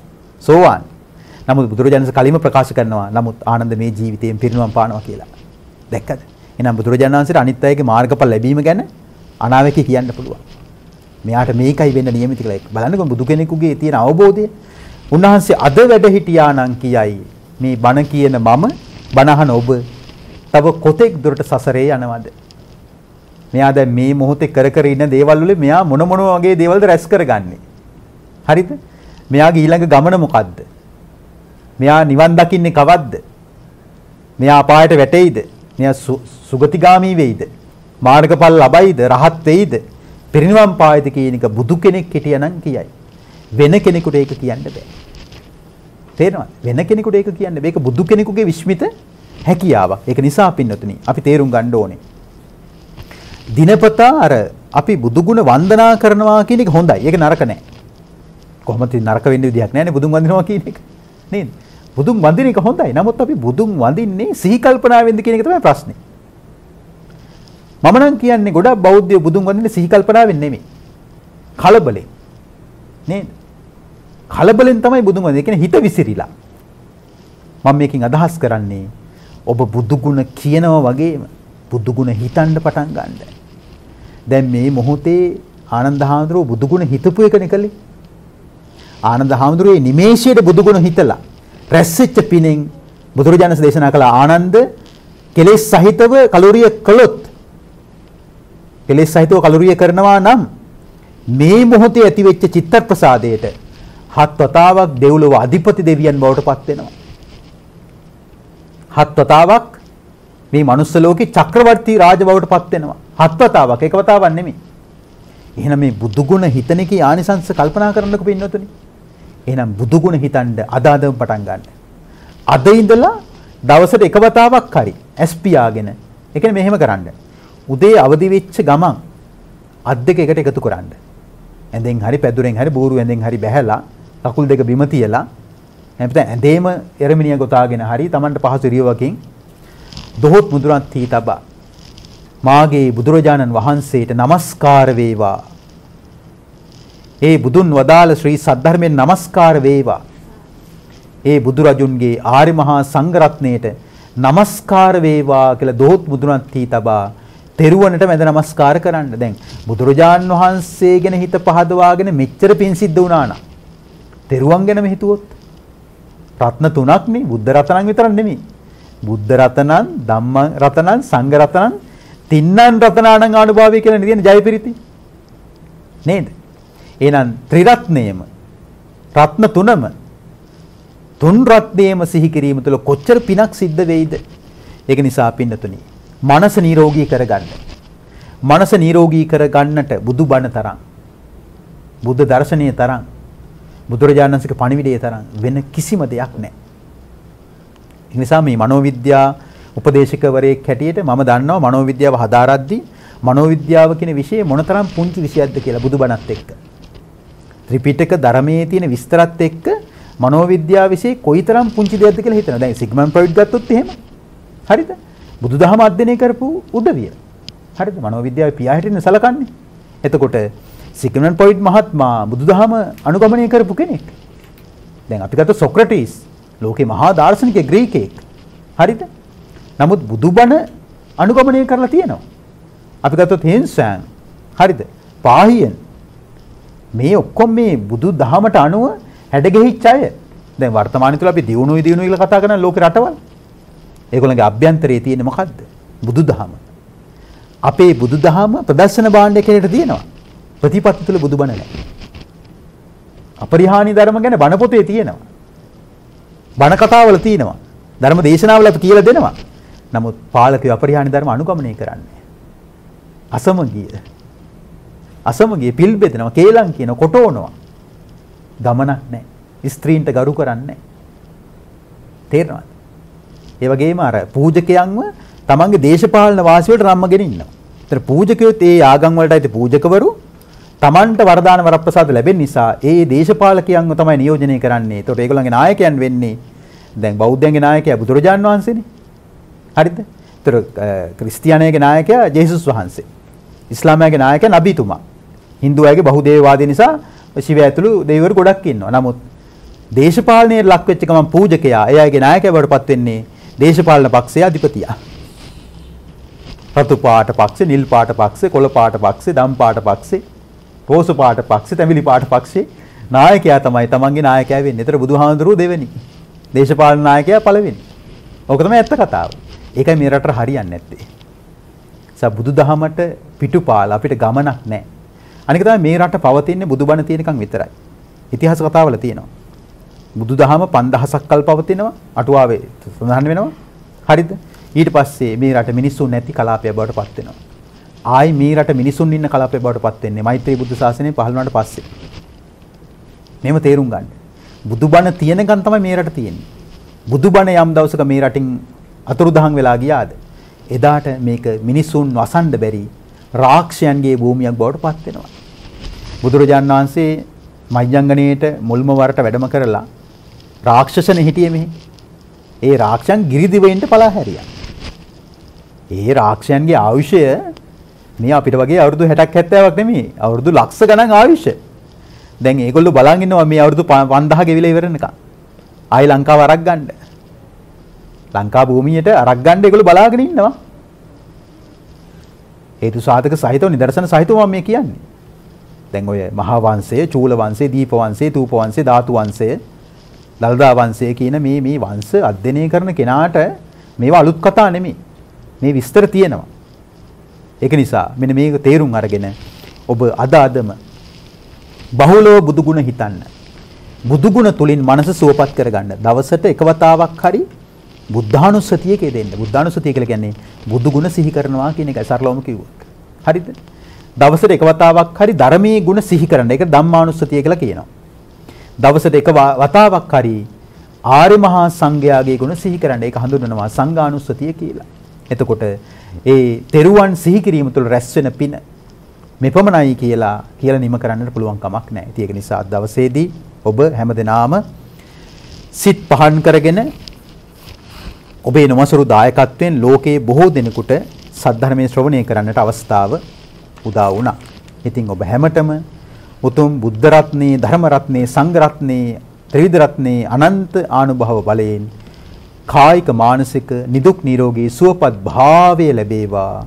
S2: සෝවාන්. නමුත් බුදුරජාණන් වහන්සේ කලින්ම ප්‍රකාශ කරනවා. නමුත් ආනන්ද මේ ජීවිතේම පිරිනුවම් පානවා කියලා. දැක්කද? එහෙනම් බුදුරජාණන් වහන්සේට අනිත් අයගේ මාර්ගඵල ලැබීම ගැන අනාවැකී කියන්න පුළුවන්. මෙයාට මේකයි වෙන්න නියමිත කියලා ඒක බලන්නකො බුදු කෙනෙකුගේ තියෙන අවබෝධය. උන්වහන්සේ අද වැඩ හිටියා නම් කියයි මේ බණ කියන මම බණහන ඔබ තව කොතෙක් දුරට සසරේ යනවද? මෙයා දැන් මේ මොහොතේ කර ඉන්න දේවල් වල මෙයා මොන වගේ දේවල්ද රැස් කරගන්නේ? හරිද? මෙයාගේ ඊළඟ ගමන මොකද්ද? මෙයා නිවන් දකින්නේ කවද්ද? මෙයා අපායට වැටෙයිද? මෙයා සුගතිගාමී වෙයිද? මාර්ගඵල ලබයිද? රහත් වෙයිද? පිරිනිවන් පායිද කියන එක බුදු කෙනෙක් හිටියනම් කියයි. වෙන කෙනෙකුට ඒක කියන්න බෑ. තේරෙනවද? වෙන කෙනෙකුට ඒක කියන්න බෑ. ඒක බුදු කෙනෙකුගේ විශ්මිත හැකියාවක්. ඒක නිසා පින්නතුනි අපි තේරුම් ගන්න ඕනේ. දිනපතා අර අපි බුදු ගුණ වන්දනා කරනවා කියන එක හොඳයි. ඒක නරක නෑ. කොහොමද නරක වෙන්න විදියක් නෑනේ බුදුන් වඳිනවා කියන එක. නේද? බුදුන් වඳින එක හොඳයි. නමුත් අපි බුදුන් වඳින්නේ සිහි කල්පනාවෙන්ද කියන එක තමයි ප්‍රශ්නේ. මම නම් කියන්නේ ගොඩක් බෞද්ධයෝ බුදුන් වඳින්නේ සිහි කල්පනාවෙන් නෙමෙයි. කලබලෙන්. නේද? කලබලෙන් තමයි බුදුන් වඳින්නේ. ඒ කියන්නේ හිත විසිරිලා. මම මේකෙන් අදහස් කරන්නේ ඔබ බුදු ගුණ කියනවා වගේම බුදු ගුණ හිතන්න පටන් ගන්න. දැන් මේ මොහොතේ ආනන්ද හාමුදුරුවෝ බුදු ගුණ හිතපු එකනේ කලේ. ආනන්ද හාමුදුරුවෝ මේ නිමේෂයේ බුදු ගුණ හිතලා රැස්වෙච්ච පිනෙන් බුදුරජාණන් දේශනා කළ ආනන්ද කෙලෙස් සහිතව කලුරිය කළොත් කෙලෙස් සහිතව කලුරිය කරනවා නම් මේ මොහොතේ ඇතිවෙච්ච චිත්ත ප්‍රසාදයට හත් වතාවක් දෙව්ලොව අධිපති දෙවියන් බවට පත් වෙනවා. හත් වතාවක් මේ මනුස්ස ලෝකේ චක්‍රවර්ති රාජ බවට පත් වෙනවා. හත් වතාවක් එක වතාවක් නෙමෙයි. එහෙනම් මේ බුදු ගුණ හිතන එකේ ආනිසංස කල්පනා කරන්නකො පින්නතුනි. එහෙනම් බුදු ගුණ හිතන්න අදම පටන් ගන්න. අද ඉඳලා දවසට එක වතාවක් හරි ඇස් පියාගෙන ඒ කියන්නේ මෙහෙම කරන්න. උදේ අවදි වෙච්ච ගමන් අත් දෙක එකට එකතු කරන්න. ඇඳෙන් හරි පැදුරෙන් හරි බෝරු ඇඳෙන් හරි බැහැලා කකුල් දෙක බිම තියලා නැත්නම් ඇඳේම එරමිනිය ගොතාගෙන හරි Tamanට පහසු ඉරියවකින් දොහොත් මුදුරන් තී තබා මාගේ බුදුරජාණන් වහන්සේට নমස්කාර වේවා. ඒ බුදුන් වදාළ ශ්‍රී සද්ධර්මයෙන් নমස්කාර වේවා. ඒ බුදුරජුන්ගේ ආර්ය මහා සංඝ රත්නයට নমස්කාර වේවා කියලා දොහොත් මුදුරන් තී තබා තෙරුවනට මැද নমස්කාර කරන්න. දැන් බුදුරජාන් වහන්සේ ගැන හිත පහදවාගෙන මෙච්චර පින් සිද්ධ වුණා නම් තෙරුවන් ගැනම හිතුවොත් රත්න තුනක් නේ බුද්ධ රතනන් විතරක් නෙමෙයි. බුද්ධ රතනන්, ධම්ම රතනන්, සංඝ රතනන්, තින්නන් රතනාණන් ආනුභාවය කියලා කියන ජයපිරිති. නේද? එහෙනම් ත්‍රිරත්නයම රත්න තුනම තුන් රත්නයම සිහි කිරීම තුළ කොච්චර පිනක් සිද්ධ වෙයිද? ඒක නිසා පින්නතුනි මනස නිරෝගී කරගන්න. මනස නිරෝගී කරගන්නට බුදුබණ තරම් බුද්ධ දර්ශනීය තරම් බුදුරජාණන් වහන්සේගේ පණිවිඩය තරම් වෙන කිසිම දෙයක් නැහැ. ඒ නිසා මේ මනෝවිද්‍යා උපදේශකවරයෙක් හැටියට මම දන්නවා මනෝවිද්‍යාව හදාරද්දී මනෝවිද්‍යාව කියන විෂය මොනතරම් පුංචි විෂයක්ද කියලා බුදුබණත් එක්ක. ත්‍රිපිටක ධර්මයේ තියෙන විස්තරات එක්ක මනෝවිද්‍යාව විෂය කොයිතරම් පුංචි දෙයක්ද කියලා හිතනවා. දැන් සිග්මන්ඩ් ෆ්‍රොයිඩ් ගත්තොත් එහෙම. හරිද? බුදුදහම අධ්‍යයනය කරපු උදවිය. හරිද? මනෝවිද්‍යාවේ පියා හිටින්න සලකන්නේ. එතකොට සිග්මන්ඩ් ෆ්‍රොයිඩ් මහත්මයා බුදුදහම අනුගමනය කරපු කෙනෙක්. දැන් අපි ගත්ත සොක්‍රටිස් ලෝකේ මහා දාර්ශනිකයෙක් ග්‍රීකයෙක්. හරිද? නමුත් බුදුබණ අනුගමනය කරලා තියෙනවා. අපි ගත්තොත් හේන්සන්. හරිද? පාහියන්. මේ ඔක්කොම මේ බුදුදහමට අනුව හැඩගැහිච්ච අය. දැන් වර්තමානයේ තුල අපි දියුණුයි කියලා කතා කරන ලෝකේ රටවල්. ඒගොල්ලන්ගේ අභ්‍යන්තරයේ තියෙන මොකද්ද? බුදුදහම. අපේ බුදුදහම ප්‍රදර්ශන භාණ්ඩ කෙරෙට තියෙනවා. ප්‍රතිපත්ති තුල බුදුබණ නැහැ. අපරිහානීය ධර්ම ගැන බණ පොතේ තියෙනවා. බණ කතාවල තියෙනවා. ධර්ම දේශනාවල අපි කියලා දෙනවා. නමුත් පාලකයෝ අපරිහානීය ධර්ම අනුගමනය කරන්නේ. අසමගිය පිල් බෙදෙනවා, කේලම් කියන කොටෝනවා. ගමනක් නැහැ. ස්ත්‍රීන්ට ගරු කරන්නේ නැහැ. තේරෙනවද? ඒ වගේම අර පූජකයන්ව තමන්ගේ දේශපාලන වාසියට රම්මගෙන ඉන්නවා. ඒතර පූජකයෝත් ඒ ආගම් වලට අයිති පූජකවරු තමන්ට වරදාන වරප්‍රසාද ලැබෙන නිසා ඒ දේශපාලකයන්ව තමයි නියෝජනය කරන්නේ. ඒතකොට ඒගොල්ලන්ගේ නායකයන් වෙන්නේ දැන් බෞද්ධයන්ගේ නායකයා බුදුරජාණන් වහන්සේනේ. හරිද? ඒතර ක්‍රිස්තියානියගේ නායකයා ජේසුස් වහන්සේ. ඉස්ලාමයාගේ නායකයා නබිතුමා. හින්දු අයගේ බහුදේවවාදී නිසා ශිව ඇතුළු දෙවිවරු ගොඩක් ඉන්නවා. නමුත් දේශපාලනයේ ලක් වෙච්ච ගමන් පූජකයා එයාගේ නායකයා බවටපත් වෙන්නේ දේශපාලන පක්ෂයේ අධිපතියා. රතු පාට පක්ෂේ, නිල් පාට පක්ෂේ, කොළ පාට පක්ෂේ, දම් පාට පක්ෂේ, රෝස පාට පක්ෂේ, තැඹිලි පාට පක්ෂේ නායකයා තමයි තමන්ගේ නායකයා වෙන්නේ. ඒතර බුදුහාමුදුරුවෝ දෙවෙනි. දේශපාලන නායකයා පළවෙනි. ඕක තමයි ඇත්ත කතාව. ඒකයි මේ රටට හරියන්නේ නැත්තේ. බුදුදහමට පිටුපාල අපිට ගමනක් නැහැ. අනික තමයි මේ රට පවතින්නේ බුදුබණ තියෙනකන් විතරයි. ඉතිහාස කතාවල තියෙනවා. බුදුදහම 5000ක් කල් පවතිනවා අටුවාවේ සඳහන් වෙනවා. හරිද? ඊට පස්සේ මේ රට මිනිස්සුන් නැති කලාපයක් බවට පත් වෙනවා. ආයි මේ රට මිනිසුන් ඉන්න කලාපයක් බවට පත් වෙන්නේ මෛත්‍රී බුද්ධ ශාසනය පහළ වුණාට පස්සේ. මේව තේරුම් ගන්න. බුදුබණ තියෙනකන් තමයි මේ රට තියෙන්නේ. බුදුබණ යම් දවසක මේ රටින් අතුරුදහන් වෙලා ගියාද එදාට මේක මිනිසුන් වසන්න බැරි රාක්ෂයන්ගේ භූමියක් බවට පත් වෙනවා. බුදුරජාණන් වහන්සේ මහිජංගණයට මුල්ම වරට වැඩම කරලා රාක්ෂසනේ හිටියේ මෙහි. ඒ රාක්ෂයන් ගිරිදිවෙන්ට පලා හැරියා. ඒ රාක්ෂයන්ගේ ආයුෂය මේ අපිට වගේ අවුරුදු 60ක් 70ක් නෙමෙයි. අවුරුදු ලක්ෂ ගණන් ආයුෂ. දැන් මේගොල්ලෝ බලන් ඉන්නවා මේ අවුරුදු 5000 ගෙවිලා ඉවර වෙනකන්. ආයි ලංකාව අරක් ගන්න. ලංකා භූමියට අරක් ගන්න ඒගොල්ලෝ බලාගෙන ඉන්නවා. හේතු සාධක සහිතව නිදර්ශන සහිතව මම මේ කියන්නේ. දැන් ඔය මහා වංශය, චූල වංශය, දීප වංශය, තූප වංශය, ධාතු වංශය, දල්දා වංශය කියන මේ වංශ අධ්‍යයනය කරන කෙනාට මේවා අලුත් කතා නෙමෙයි. මේ විස්තර තියෙනවා. ඒක නිසා මෙන්න මේක තේරුම් අරගෙන ඔබ අදම බහුලව බුදු ගුණ හිතන්න. බුදු ගුණ තුලින් මනස සුවපත් කරගන්න. දවසට එක වතාවක් හරි බුද්ධානුස්සතිය කියදෙන්න. බුද්ධානුස්සතිය කියලා කියන්නේ බුදු ගුණ සිහි කරනවා කියන එකයි සරලවම කිව්වොත්. හරිද? දවසට එක වතාවක් හරි ධර්මයේ ගුණ සිහි කරන්න. ඒක ධම්මානුස්සතිය කියලා කියනවා. දවසට එක වතාවක් හරි ආර්ය මහා සංඝයාගේ ගුණ සිහි කරන්න. ඒක හඳුන්වනවා සංඝානුස්සතිය කියලා. එතකොට ඒ තෙරුවන් සිහි කිරීම තුළ රැස් වෙන පින මෙපමණයි කියලා නිම කරන්නට පුළුවන් කමක් නැහැ. ඒක නිසා දවසේදී ඔබ හැමදෙනාම සිත් පහන් කරගෙන ඔබේ නොමසරු දායකත්වයෙන් ලෝකයේ බොහෝ දෙනෙකුට සද්ධර්මයේ ශ්‍රවණය කරන්නට අවස්ථාව උදා වුණා. ඉතින් ඔබ හැමතෙම උතුම් බුද්ධ රත්නේ, ධර්ම රත්නේ, සංඝ රත්නේ, ත්‍රිවිධ රත්නේ අනන්ත ආනුභව බලයෙන් කායික මානසික නිදුක් නිරෝගී සුවපත් භාවය ලැබේවා.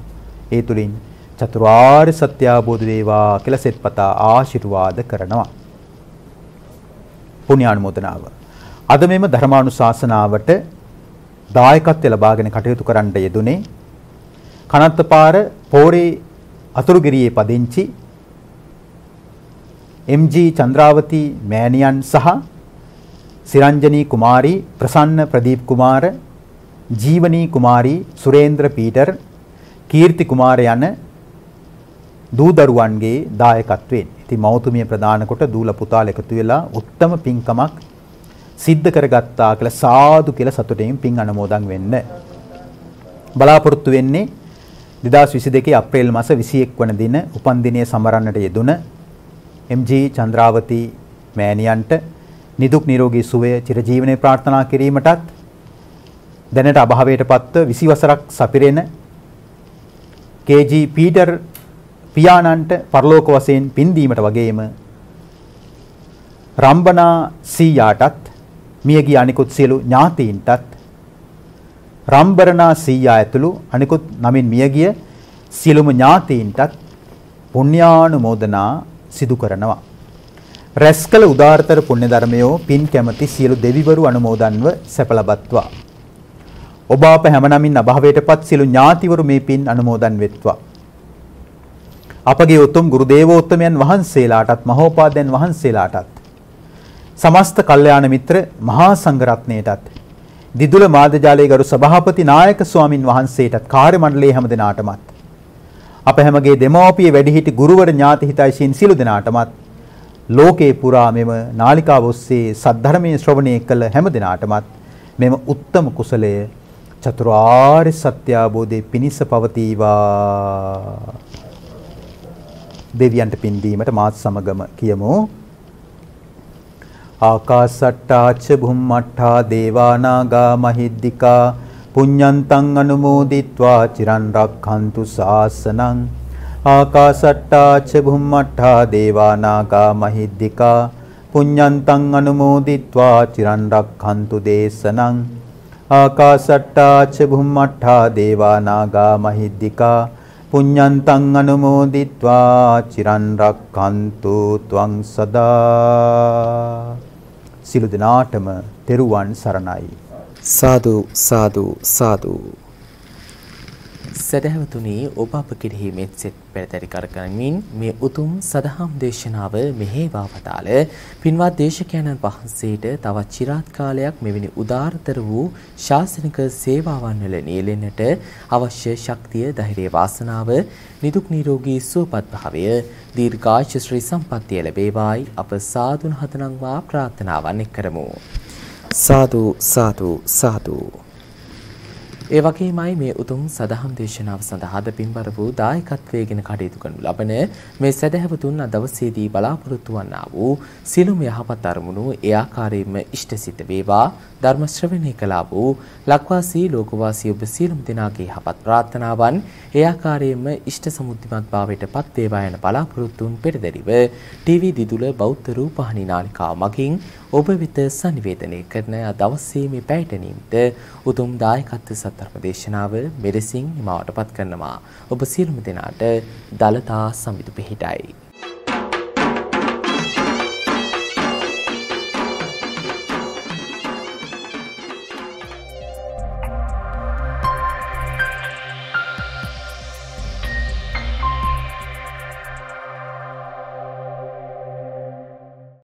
S2: ඒ තුලින් චතුරාර්ය සත්‍ය අවබෝධ වේවා කියලා සෙත්පතා ආශිර්වාද කරනවා. පුණ්‍යානුමෝදනාව. අද මෙම ධර්මානුශාසනාවට දායකත්වය ලබාගෙන කටයුතු කරන්න යෙදුනේ කනත්තපාර පෝරේ අතුරුගිරියේ පදිංචි එම්.ජී. චන්ද්‍රාවති මෑණියන් සහ සිරංජනී කුමාරී, ප්‍රසන්න ප්‍රදීප් කුමාර, ජීවනී කුමාරී, සුරේන්ද්‍ර පීටර්, කීර්ති කුමාර යන දූ දරුවන්ගේ දායකත්වයෙන්. ඉතින් මෞතුමිය ප්‍රදාන කොට දූල පුතාල එකතු වෙලා උත්තම පින්කමක් සිද්ධ කරගත්තා කියලා සාදු කියලා සතුටින් පින් අනුමෝදන් වෙන්න. බලාපොරොත්තු වෙන්නේ 2022 අප්‍රේල් මාස 21 වන දින උපන් දිනය සමරන්නට යෙදුන එම්.ජී. චන්ද්‍රාවති මෑණියන්ට නිදුක් නිරෝගී සුවය චිරජීවනයේ ප්‍රාර්ථනා කිරීමටත් දැනට අභාවයට පත්ව 20 වසරක් සපිරෙන කේ.ජී. පීටර් පියාණන්ට පරලෝක වශයෙන් පින් දීමට වගේම රම්බනා සීයාටත් මියගිය අනිකුත් සියලු ඥාතීන්ටත් රම්බරනා සීයා ඇතුළු අනිකුත් නමින් මියගිය සියලුම ඥාතීන්ටත් පුණ්‍යානුමෝදනා සිදු කරනවා. රැස්කල උදාාරතර පුණ්‍ය ධර්මයෝ පින් කැමැති සියලු දෙවිවරු අනුමෝදන්ව සැප ලබත්වා. ඔබ අප හැම නමින් අභාවයටපත් සියලු ඥාතිවරු මේ පින් අනුමෝදන් වෙත්වා. අපගේ උතුම් ගුරු දේවෝත්තමයන් වහන්සේලාටත් මහෝපාද්‍යයන් වහන්සේලාටත් සමස්ත කල්යාණ මිත්‍ර මහා සංඝ රත්නයටත් දිදුල මාධ්‍යාලයේ ගරු සභාපති නායක ස්වාමින් වහන්සේටත් කාර්ය මණ්ඩලයේ හැම දෙනාටමත් අප හැමගේ දෙමව්පිය වැඩිහිටි ගුරුවර ඥාති හිතයිසීන් සියලු දෙනාටමත් ලෝකේ පුරා මෙම නාලිකාව ඔස්සේ සද්ධර්මයේ ශ්‍රවණය කළ හැම දෙනාටමත් මෙම උත්තම කුසලය චතුරාර්ය සත්‍ය අවබෝධයේ පිණිස පවතිවා. දෙවියන්ට පින් දීමට මාත් සමගම කියමු. ආකාසට්ටා ච භුම්මට්ටා දේවානාගා මහිද්దికා පුඤ්ඤන්තං අනුමෝදිත්වා චිරන් රක්ඛන්තු ශාසනං. ආකාසට්ටා ච භුම්මට්ටා දේවානාගා මහිද්దికා පුඤ්ඤන්තං අනුමෝදිත්වා චිරන් රක්ඛන්තු දේශනං. ආකාසට්ටා ච භුම්මට්ටා දේවානාගා මහිද්దికා පුඤ්ඤන්තං අනුමෝදිත්වා චිරන් රක්ඛන්තු ත්වං සදා. සිළු දිනාටම තෙරුවන් සරණයි.
S1: සාදු සාදු සාදු. සදහවතුනි, ඔබ අප කෙරෙහි මෙත්සෙත් පෙරතරි කරගනිමින් මේ උතුම් සදහම් දේශනාව මෙහෙවා වදාළ පින්වත් දේශකයන්න් වහන්සේට තවත් চিරාත් කාලයක් මෙවැනි උදාරතර වූ ශාසනික සේවාවන් වල නියැලෙන්නට අවශ්‍ය ශක්තිය, ධෛර්යය, වාසනාව, නිදුක් නිරෝගී සුවපත් භාවය, දීර්ඝායුෂ ශ්‍රී සම්පන්නිය ලැබේවායි අප සාදුන් හතනම්වා ප්‍රාර්ථනාවන් කරමු. සාදු සාදු සාදු. ඒ වගේමයි මේ උතුම් සදහම් දේශනාව සඳහාද පින්බර වූ දායකත්වයෙන් කටයුතු කරනු ලබන මේ සදහවතුන් දවසේදී බලාපොරොත්තු වන්නා වූ සිළුම යහපත් අරමුණු ඒ ආකාරයෙන්ම ඉෂ්ට සිත වේවා. ධර්ම ශ්‍රවණය කළා වූ ලක්වාසී ලෝකවාසී ඔබ සියලුම දෙනාගේ යහපත් ප්‍රාර්ථනාවන් ඒ ආකාරයෙන්ම ඉෂ්ට සමුද්දිමත් භාවයට පත් වේවා යන බලාපොරොත්තුන් පෙරදරිව ටීවී දිදුල බෞද්ධ රූපවාහිනී නාලිකාව මගින් ඔබ වෙත සංනිවේදනය කරන දවසේ මේ පැයට නිමිත උතුම් දායකත්ව සත්‍ය දේශනාව මෙලෙසින් නිමවටපත් කරනවා. ඔබ සියලුම දෙනාට දලතා සමිතු පිහිටයි.